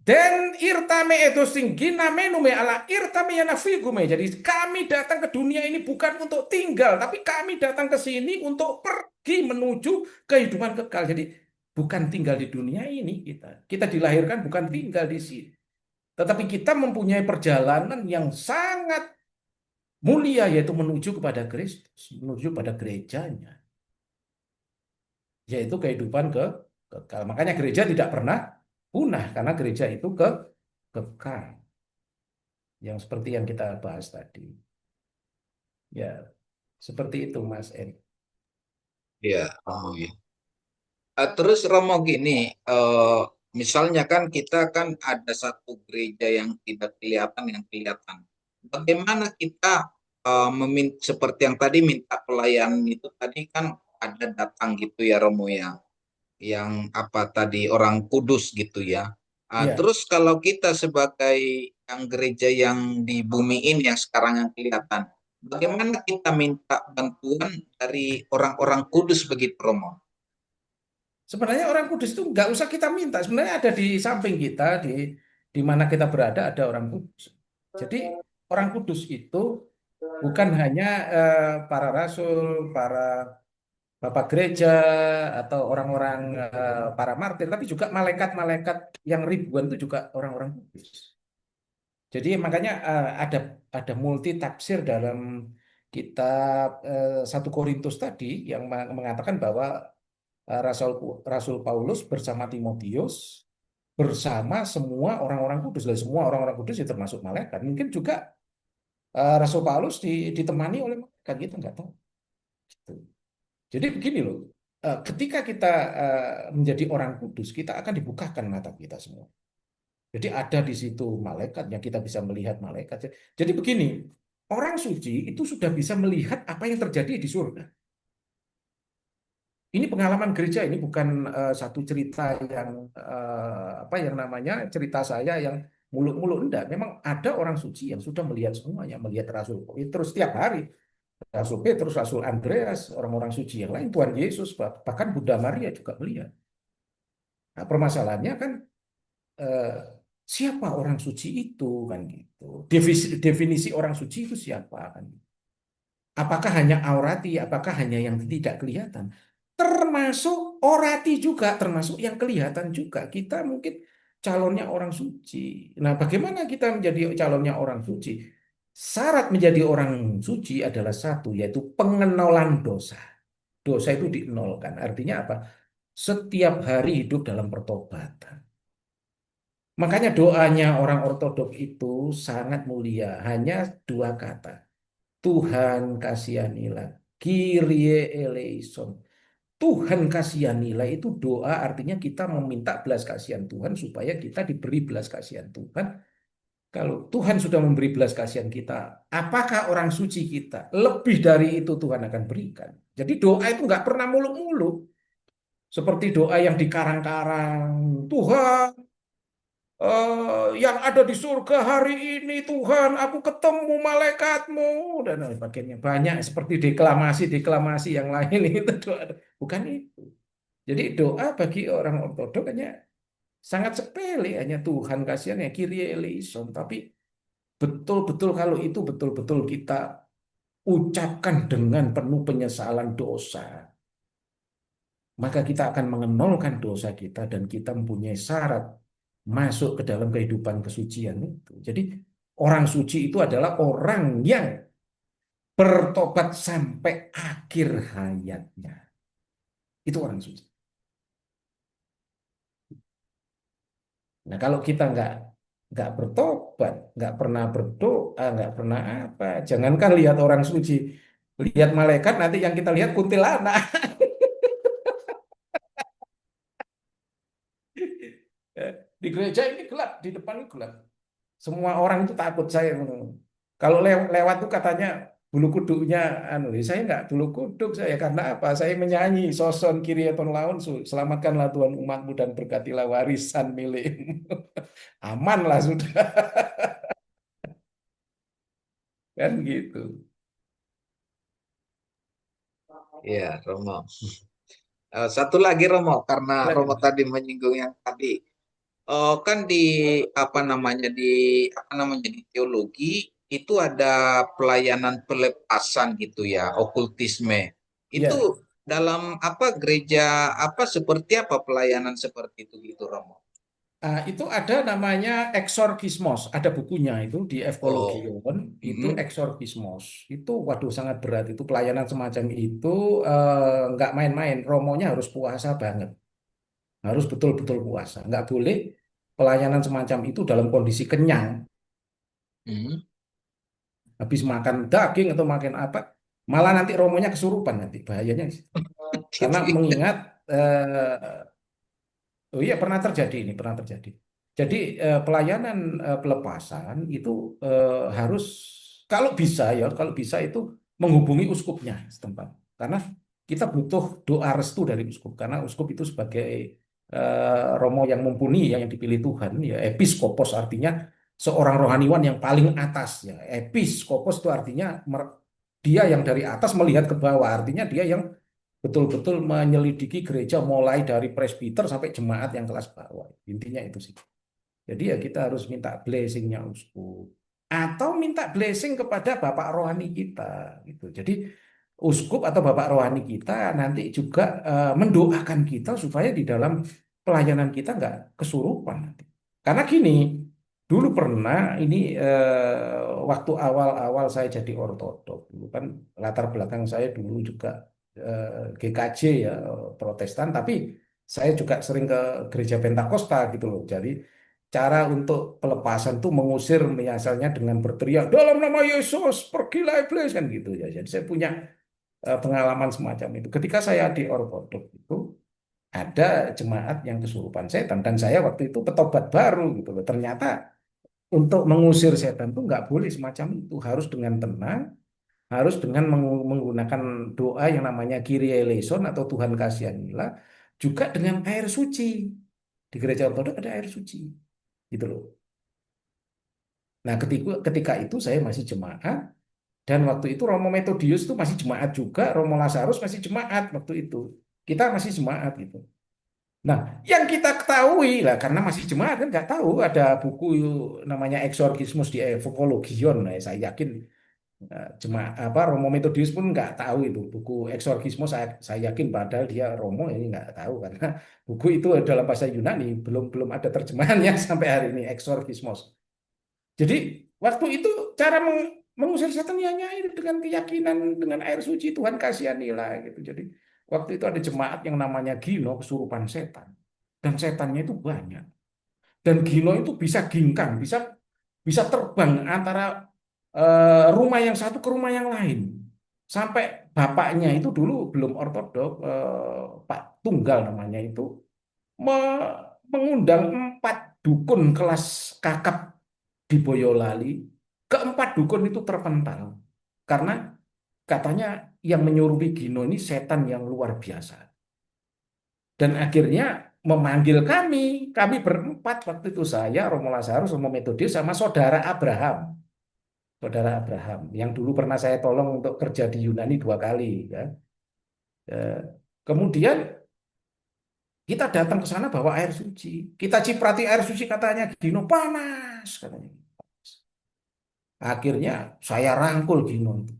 [SPEAKER 3] Den irtame etos tinggi namenume ala irtame yanafigume. Jadi kami datang ke dunia ini bukan untuk tinggal, tapi kami datang ke sini untuk pergi menuju kehidupan kekal. Jadi bukan tinggal di dunia ini kita. Kita dilahirkan bukan tinggal di sini. Tetapi kita mempunyai perjalanan yang sangat mulia, yaitu menuju kepada Kristus, menuju pada gerejanya. Yaitu kehidupan kekal. Makanya gereja tidak pernah punah, karena gereja itu kekal. Yang seperti yang kita bahas tadi. Ya, seperti itu Mas Erik.
[SPEAKER 4] Iya, Romo ya. Terus Romo gini, misalnya kan kita kan ada satu gereja yang tidak kelihatan, yang kelihatan. Bagaimana kita seperti yang tadi minta pelayanan itu tadi kan ada datang gitu ya Romo ya, yang apa tadi orang kudus gitu ya.
[SPEAKER 3] Ya.
[SPEAKER 4] Terus kalau kita sebagai yang gereja yang di bumi ini yang sekarang yang kelihatan, bagaimana kita minta bantuan dari orang-orang kudus begitu Romo?
[SPEAKER 3] Sebenarnya orang kudus itu nggak usah kita minta. Sebenarnya ada di samping kita, di mana kita berada ada orang kudus. Jadi orang kudus itu bukan hanya para rasul, para bapak gereja, atau orang-orang para martir, tapi juga malaikat-malaikat yang ribuan itu juga orang-orang kudus. Jadi makanya ada multi tafsir dalam kitab 1 Korintus tadi yang mengatakan bahwa Rasul Paulus bersama Timotius bersama semua orang-orang kudus. Dan semua orang-orang kudus itu termasuk malaikat. Mungkin juga Rasul Paulus ditemani oleh malaikat, kita nggak tahu. Gitu. Jadi begini loh, ketika kita menjadi orang kudus, kita akan dibukakan mata kita semua. Jadi ada di situ malaikat yang kita bisa melihat malaikat. Jadi begini, orang suci itu sudah bisa melihat apa yang terjadi di surga. Ini pengalaman gereja, ini bukan satu cerita yang apa yang namanya cerita saya yang muluk-muluk, enggak. Memang ada orang suci yang sudah melihat semuanya, melihat Rasul Petrus setiap hari, Rasul Petrus, Rasul Andreas, orang-orang suci yang lain, Tuhan Yesus, bahkan Bunda Maria juga melihat. Nah, permasalahannya kan eh, siapa orang suci itu kan gitu. Definisi orang suci itu siapa kan? Apakah hanya aurati, apakah hanya yang tidak kelihatan? Termasuk orati juga, termasuk yang kelihatan juga. Kita mungkin calonnya orang suci. Nah, bagaimana kita menjadi calonnya orang suci? Syarat menjadi orang suci adalah satu, yaitu pengenolan dosa. Dosa itu dienolkan. Artinya apa? Setiap hari hidup dalam pertobatan. Makanya doanya orang ortodok itu sangat mulia. Hanya dua kata. Tuhan kasihanilah. Kyrie eleison. Tuhan kasihanilah itu doa, artinya kita meminta belas kasihan Tuhan supaya kita diberi belas kasihan Tuhan. Kalau Tuhan sudah memberi belas kasihan kita, apakah orang suci kita? Lebih dari itu Tuhan akan berikan. Jadi doa itu nggak pernah muluk-muluk. Seperti doa yang dikarang-karang. Tuhan, yang ada di surga hari ini, Tuhan, aku ketemu malaikatmu, dan lain sebagainya. Banyak seperti deklamasi-deklamasi yang lain itu doa. Bukan itu. Jadi doa bagi orang ortodok hanya sangat sepele, hanya Tuhan kasihan ya Kyrie eleison. Tapi betul-betul kalau itu betul-betul kita ucapkan dengan penuh penyesalan dosa, maka kita akan mengenolkan dosa kita dan kita mempunyai syarat masuk ke dalam kehidupan kesucian itu. Jadi orang suci itu adalah orang yang bertobat sampai akhir hayatnya. Itu orang suci. Nah, kalau kita nggak bertobat, nggak pernah berdoa, nggak pernah apa, jangankan lihat orang suci, lihat malaikat nanti yang kita lihat kuntilanak. Di gereja ini gelap, di depan ini gelap. Semua orang itu takut saya. Kalau lewat tuh katanya bulu kuduknya, anu, saya nggak bulu kuduk saya karena apa? Saya menyanyi soson Kyrie ton laun, selamatkanlah Tuhan umatmu dan berkatilah warisan milikmu. Aman lah sudah. Kan gitu.
[SPEAKER 4] Ya, Romo. Satu lagi Romo, karena Romo
[SPEAKER 3] Silakan.
[SPEAKER 4] tadi menyinggung yang tadi. Kan di di teologi itu ada pelayanan pelepasan gitu ya, okultisme. Itu
[SPEAKER 3] Ya,
[SPEAKER 4] dalam apa gereja apa seperti apa pelayanan seperti itu gitu Romo?
[SPEAKER 3] itu ada namanya eksorkismos, ada bukunya itu di
[SPEAKER 4] Oh.
[SPEAKER 3] Evkologion, itu
[SPEAKER 4] Mhm.
[SPEAKER 3] eksorkismos. Itu waduh sangat berat, itu pelayanan semacam itu nggak main-main, romonya harus puasa banget. Harus betul-betul puasa. Nggak boleh pelayanan semacam itu dalam kondisi kenyang,
[SPEAKER 4] Mhm.
[SPEAKER 3] habis makan daging atau makan apa, malah nanti romonya kesurupan nanti, bahayanya. Karena
[SPEAKER 4] Gitu.
[SPEAKER 3] mengingat oh iya pernah terjadi ini, pernah terjadi. Jadi pelayanan pelepasan itu harus kalau bisa ya, kalau bisa itu menghubungi uskupnya setempat. Karena kita butuh doa restu dari uskup karena uskup itu sebagai romo yang mumpuni ya, yang dipilih Tuhan ya, episkopos artinya seorang rohaniwan yang paling atas ya. Episkopos itu artinya dia yang dari atas melihat ke bawah, artinya dia yang betul-betul menyelidiki gereja mulai dari presbiter sampai jemaat yang kelas bawah. Intinya itu sih. Jadi ya kita harus minta blessingnya uskup atau minta blessing kepada bapak rohani kita gitu. Jadi uskup atau bapak rohani kita nanti juga mendoakan kita supaya di dalam pelayanan kita nggak kesurupan nanti. Karena gini, dulu pernah ini waktu awal-awal saya jadi ortodok, dulu kan latar belakang saya dulu juga GKJ ya Protestan, tapi saya juga sering ke gereja Pentakosta gitu loh. Jadi cara untuk pelepasan tuh mengusir misalnya dengan berteriak dalam nama Yesus pergilah iblis kan gitu ya. Jadi saya punya pengalaman semacam itu. Ketika saya di ortodok itu ada jemaat yang kesurupan setan dan saya waktu itu petobat baru gitu loh. Ternyata untuk mengusir setan tuh nggak boleh semacam itu, harus dengan tenang, harus dengan menggunakan doa yang namanya Kyrie eleison atau Tuhan kasihanilah, juga dengan air suci. Di gereja Ortodok ada air suci, gitu loh. Nah, ketika itu saya masih jemaat dan waktu itu Romo Metodius itu masih jemaat juga, Romo Lazarus masih jemaat waktu itu. Kita masih jemaat gitu. Nah, yang kita ketahui lah karena masih jemaat kan nggak tahu ada buku namanya Exorcismus di Evangelion. Nah, saya yakin jemaat apa Romo Metodius pun nggak tahu itu buku Exorcismus. Saya yakin padahal dia Romo ini nggak tahu karena buku itu dalam bahasa Yunani belum belum ada terjemahannya sampai hari ini Exorcismus. Jadi waktu itu cara mengusir setan ya air dengan keyakinan dengan air suci Tuhan kasihanilah gitu. Jadi waktu itu ada jemaat yang namanya Gino kesurupan setan dan setannya itu banyak dan Gino itu bisa ginkang, bisa bisa terbang antara rumah yang satu ke rumah yang lain. Sampai bapaknya itu dulu belum ortodok, Pak Tunggal namanya itu mengundang 4 dukun kelas kakap di Boyolali. Keempat dukun itu terpental karena katanya yang menyuruhi Gino ini setan yang luar biasa. Dan akhirnya memanggil kami berempat waktu itu saya, Romo Lazarus, Romo Metodius sama saudara Abraham. Saudara Abraham yang dulu pernah saya tolong untuk kerja di Yunani 2 kali ya. Kemudian kita datang ke sana bawa air suci. Kita ciprati air suci katanya Gino panas katanya. Akhirnya saya rangkul Gino itu.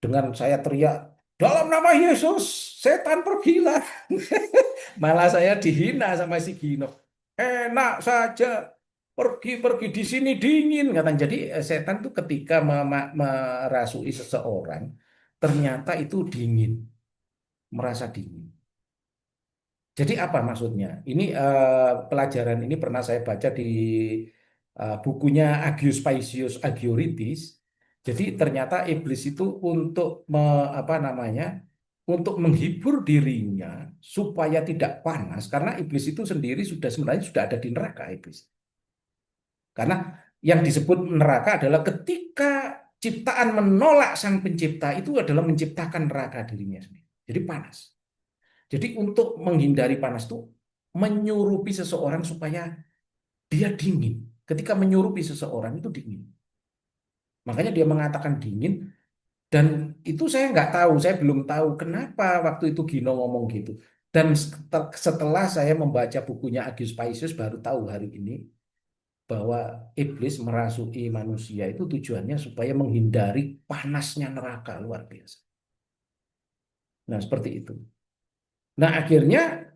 [SPEAKER 3] Dengan saya teriak dalam nama Yesus setan pergilah. Malah saya dihina sama si Gino. Enak saja pergi di sini dingin katanya. Jadi setan itu ketika merasui seseorang ternyata itu dingin, merasa dingin. Jadi apa maksudnya? Ini pelajaran ini pernah saya baca di bukunya Agius Paisius Agioritis. Jadi ternyata iblis itu untuk apa namanya? Untuk menghibur dirinya supaya tidak panas karena iblis itu sendiri sudah sebenarnya sudah ada di neraka iblis. Karena yang disebut neraka adalah ketika ciptaan menolak sang pencipta itu adalah menciptakan neraka dirinya sendiri. Jadi panas. Jadi untuk menghindari panas itu menyurupi seseorang supaya dia dingin. Ketika menyurupi seseorang itu dingin. Makanya dia mengatakan dingin dan itu saya nggak tahu, saya belum tahu kenapa waktu itu Gino ngomong gitu. Dan setelah saya membaca bukunya Agius Paisius baru tahu hari ini bahwa iblis merasuki manusia itu tujuannya supaya menghindari panasnya neraka luar biasa. Nah, seperti itu. Nah, akhirnya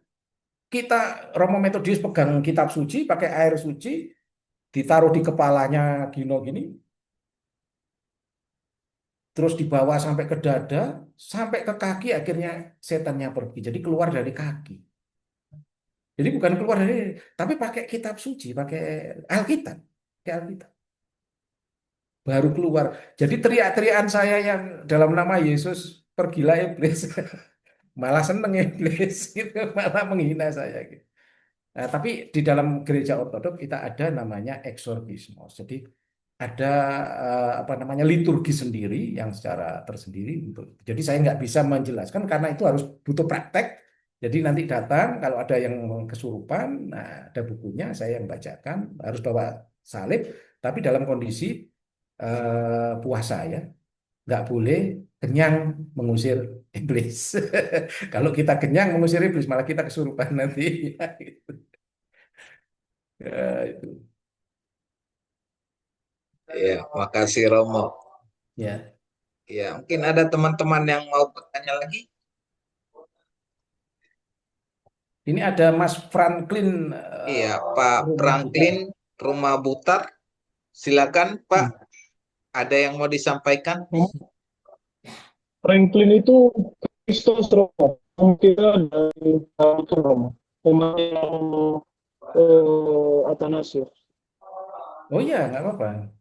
[SPEAKER 3] kita Romo Metodius pegang kitab suci pakai air suci ditaruh di kepalanya Gino gini terus dibawa sampai ke dada sampai ke kaki akhirnya setannya pergi jadi keluar dari kaki jadi bukan keluar dari tapi pakai kitab suci pakai Alkitab pakai Alkitab baru keluar jadi teriak-teriakan saya yang dalam nama Yesus pergilah iblis malah seneng iblis gitu malah menghina saya gitu. Nah, tapi di dalam gereja ortodok kita ada namanya eksorkismos. Jadi ada apa namanya liturgi sendiri yang secara tersendiri untuk. Jadi saya nggak bisa menjelaskan karena itu harus butuh praktek. Jadi nanti datang kalau ada yang kesurupan, nah ada bukunya saya yang bacakan harus bawa salib, tapi dalam kondisi puasa ya, nggak boleh kenyang mengusir iblis. Kalau kita kenyang mengusir iblis malah kita kesurupan nanti. Ya, itu.
[SPEAKER 4] Ya, makasih Romo.
[SPEAKER 3] Ya.
[SPEAKER 4] Ya, mungkin ada teman-teman yang mau bertanya lagi.
[SPEAKER 3] Ini ada Mas Franklin
[SPEAKER 4] Iya, Pak
[SPEAKER 3] Rumah
[SPEAKER 4] Franklin Rumah Butar. Silakan, Pak.
[SPEAKER 1] Hmm.
[SPEAKER 4] Ada yang mau disampaikan?
[SPEAKER 1] Franklin itu Kristus Romo. Kita dari Tahun Romo. Umatnya Athanasius.
[SPEAKER 3] Oh iya, nggak apa-apa.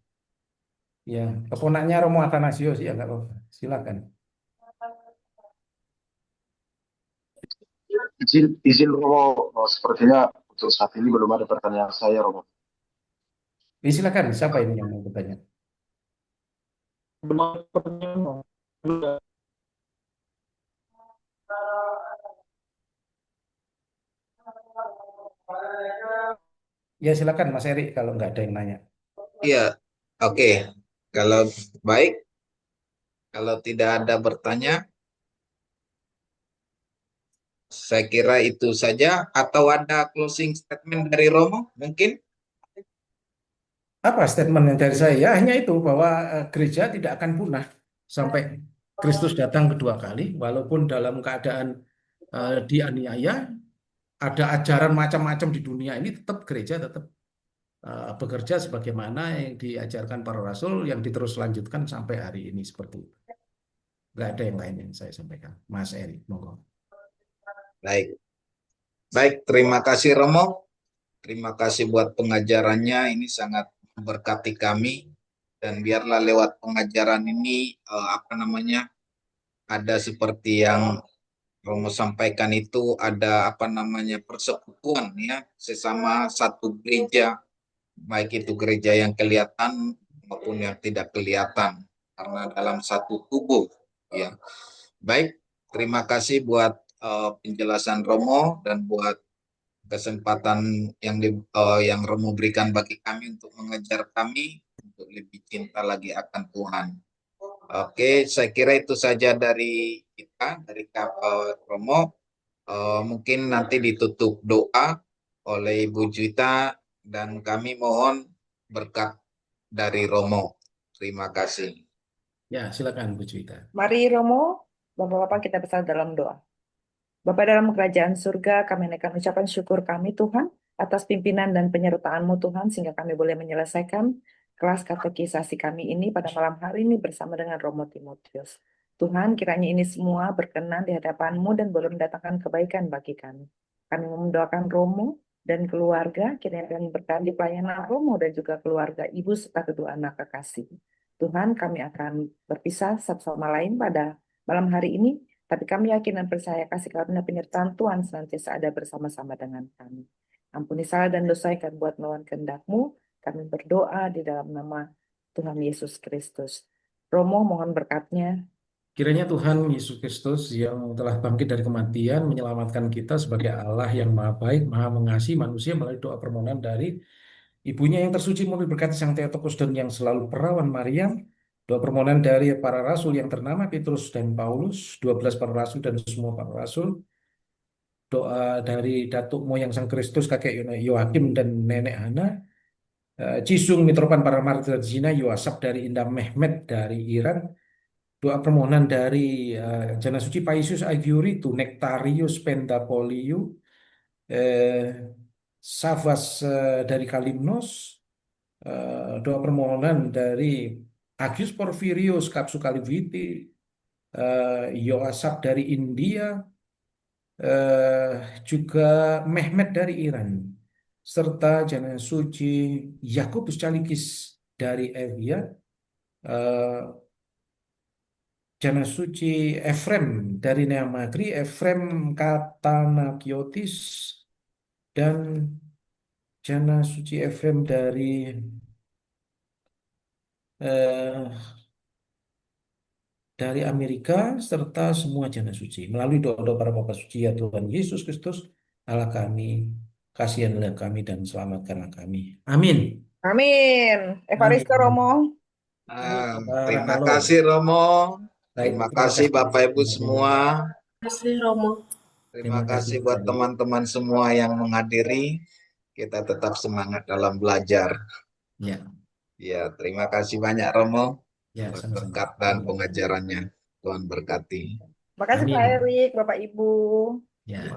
[SPEAKER 3] Ya, keponaknya Romo Athanasius ya nggak apa-apa. Silakan.
[SPEAKER 1] Izin Romo, sepertinya untuk saat ini belum ada pertanyaan saya, Romo.
[SPEAKER 3] Silakan, siapa ini yang mau bertanya?
[SPEAKER 2] Belum ada pertanyaan, Bang. Udah.
[SPEAKER 3] Ya silakan Mas Eri kalau nggak ada yang nanya.
[SPEAKER 4] Iya, oke. Kalau baik, kalau tidak ada bertanya, saya kira itu saja. Atau ada closing statement dari Romo, mungkin?
[SPEAKER 3] Apa statement yang dari saya? Ya, hanya itu bahwa gereja tidak akan punah sampai Kristus datang kedua kali, walaupun dalam keadaan dianiaya, ada ajaran macam-macam di dunia ini, tetap gereja tetap bekerja sebagaimana yang diajarkan para rasul yang diterus lanjutkan sampai hari ini seperti itu. Nggak ada yang lain yang saya sampaikan. Mas Eri, monggo.
[SPEAKER 4] Baik. Baik, terima kasih Romo. Terima kasih buat pengajarannya. Ini sangat memberkati kami. Dan biarlah lewat pengajaran ini, ada seperti yang Romo sampaikan itu, ada persekutuan ya, sesama satu gereja, baik itu gereja yang kelihatan maupun yang tidak kelihatan, karena dalam satu tubuh ya. Baik, terima kasih buat penjelasan Romo dan buat kesempatan yang Romo berikan bagi kami untuk mengejar kami untuk lebih cinta lagi akan Tuhan. Oke, saya kira itu saja dari kita, dari Romo. Mungkin nanti ditutup doa oleh Ibu Juwita dan kami mohon berkat dari Romo. Terima kasih.
[SPEAKER 3] Ya, silakan Bu Juwita.
[SPEAKER 7] Mari Romo, Bapak-Bapak kita bersama dalam doa. Bapa dalam kerajaan surga, kami naikkan ucapan syukur kami Tuhan atas pimpinan dan penyertaan-Mu Tuhan sehingga kami boleh menyelesaikan kelas katekisasi kami ini pada malam hari ini bersama dengan Romo Timotius. Tuhan, kiranya ini semua berkenan di hadapan-Mu dan boleh mendatangkan kebaikan bagi kami. Kami mendoakan Romo dan keluarga, kiranya Tuhan berkati pelayanan Romo dan juga keluarga ibu serta kedua anak kekasih. Tuhan, kami akan berpisah satu sama lain pada malam hari ini, tapi kami yakin dan percaya kasih karunia penyertaan Tuhan senantiasa ada bersama-sama dengan kami. Ampuni salah dan dosa yang kami buat melawan kehendak-Mu. Kami berdoa di dalam nama Tuhan Yesus Kristus. Romo, mohon berkatnya.
[SPEAKER 3] Kiranya Tuhan Yesus Kristus yang telah bangkit dari kematian menyelamatkan kita sebagai Allah yang maha baik, maha mengasihi manusia melalui doa permohonan dari ibunya yang tersuci melalui berkat Sang Theotokos dan yang selalu perawan Maryam, doa permohonan dari para rasul yang ternama Petrus dan Paulus, 12 para rasul dan semua para rasul, doa dari Datuk Moyang Sang Kristus, kakek Yoakim dan nenek Hana, Cisung Mitropan para martir Zina, Yoasap dari Indah Mehmet dari Iran, doa permohonan dari Jana Suci Paisius Agiuritu, Nektarius Pentapoliu, eh, Savas dari Kalimnos, doa permohonan dari Agius Porfirius Kapsukaliviti, Yoasap dari India, eh, juga Mehmet dari Iran, serta Jana Suci Yakubus Calikis dari Evia, eh, Jana Suci Efrem dari Neamagri, Efrem Katanakiotis, dan Jana Suci Efrem eh, dari Amerika, serta semua jana suci. Melalui doa-doa para Bapa suci ya Tuhan Yesus Kristus, Allah kami, kasihanlah kami dan selamatkanlah kami. Amin.
[SPEAKER 7] Amin. Evaristo
[SPEAKER 3] Amin.
[SPEAKER 7] Romo.
[SPEAKER 4] Terima
[SPEAKER 3] Barakallahu.
[SPEAKER 4] kasih Romo.
[SPEAKER 3] Baik,
[SPEAKER 4] Terima
[SPEAKER 3] terima
[SPEAKER 4] kasih
[SPEAKER 3] kasih.
[SPEAKER 4] Bapak Ibu semua.
[SPEAKER 8] Kasih Romo.
[SPEAKER 4] Terima
[SPEAKER 3] Terima kasih
[SPEAKER 4] kasih buat
[SPEAKER 3] sekali.
[SPEAKER 4] teman-teman semua yang menghadiri. Kita tetap semangat dalam belajar.
[SPEAKER 3] Ya,
[SPEAKER 4] Ya, terima kasih banyak Romo
[SPEAKER 3] ya,
[SPEAKER 4] buat
[SPEAKER 3] sama-sama.
[SPEAKER 4] berkat dan
[SPEAKER 3] Terima kasih.
[SPEAKER 4] pengajarannya. Tuhan berkati.
[SPEAKER 7] Makasih Pak
[SPEAKER 3] Amin.
[SPEAKER 7] Erik, Bapak Ibu.
[SPEAKER 3] Ya.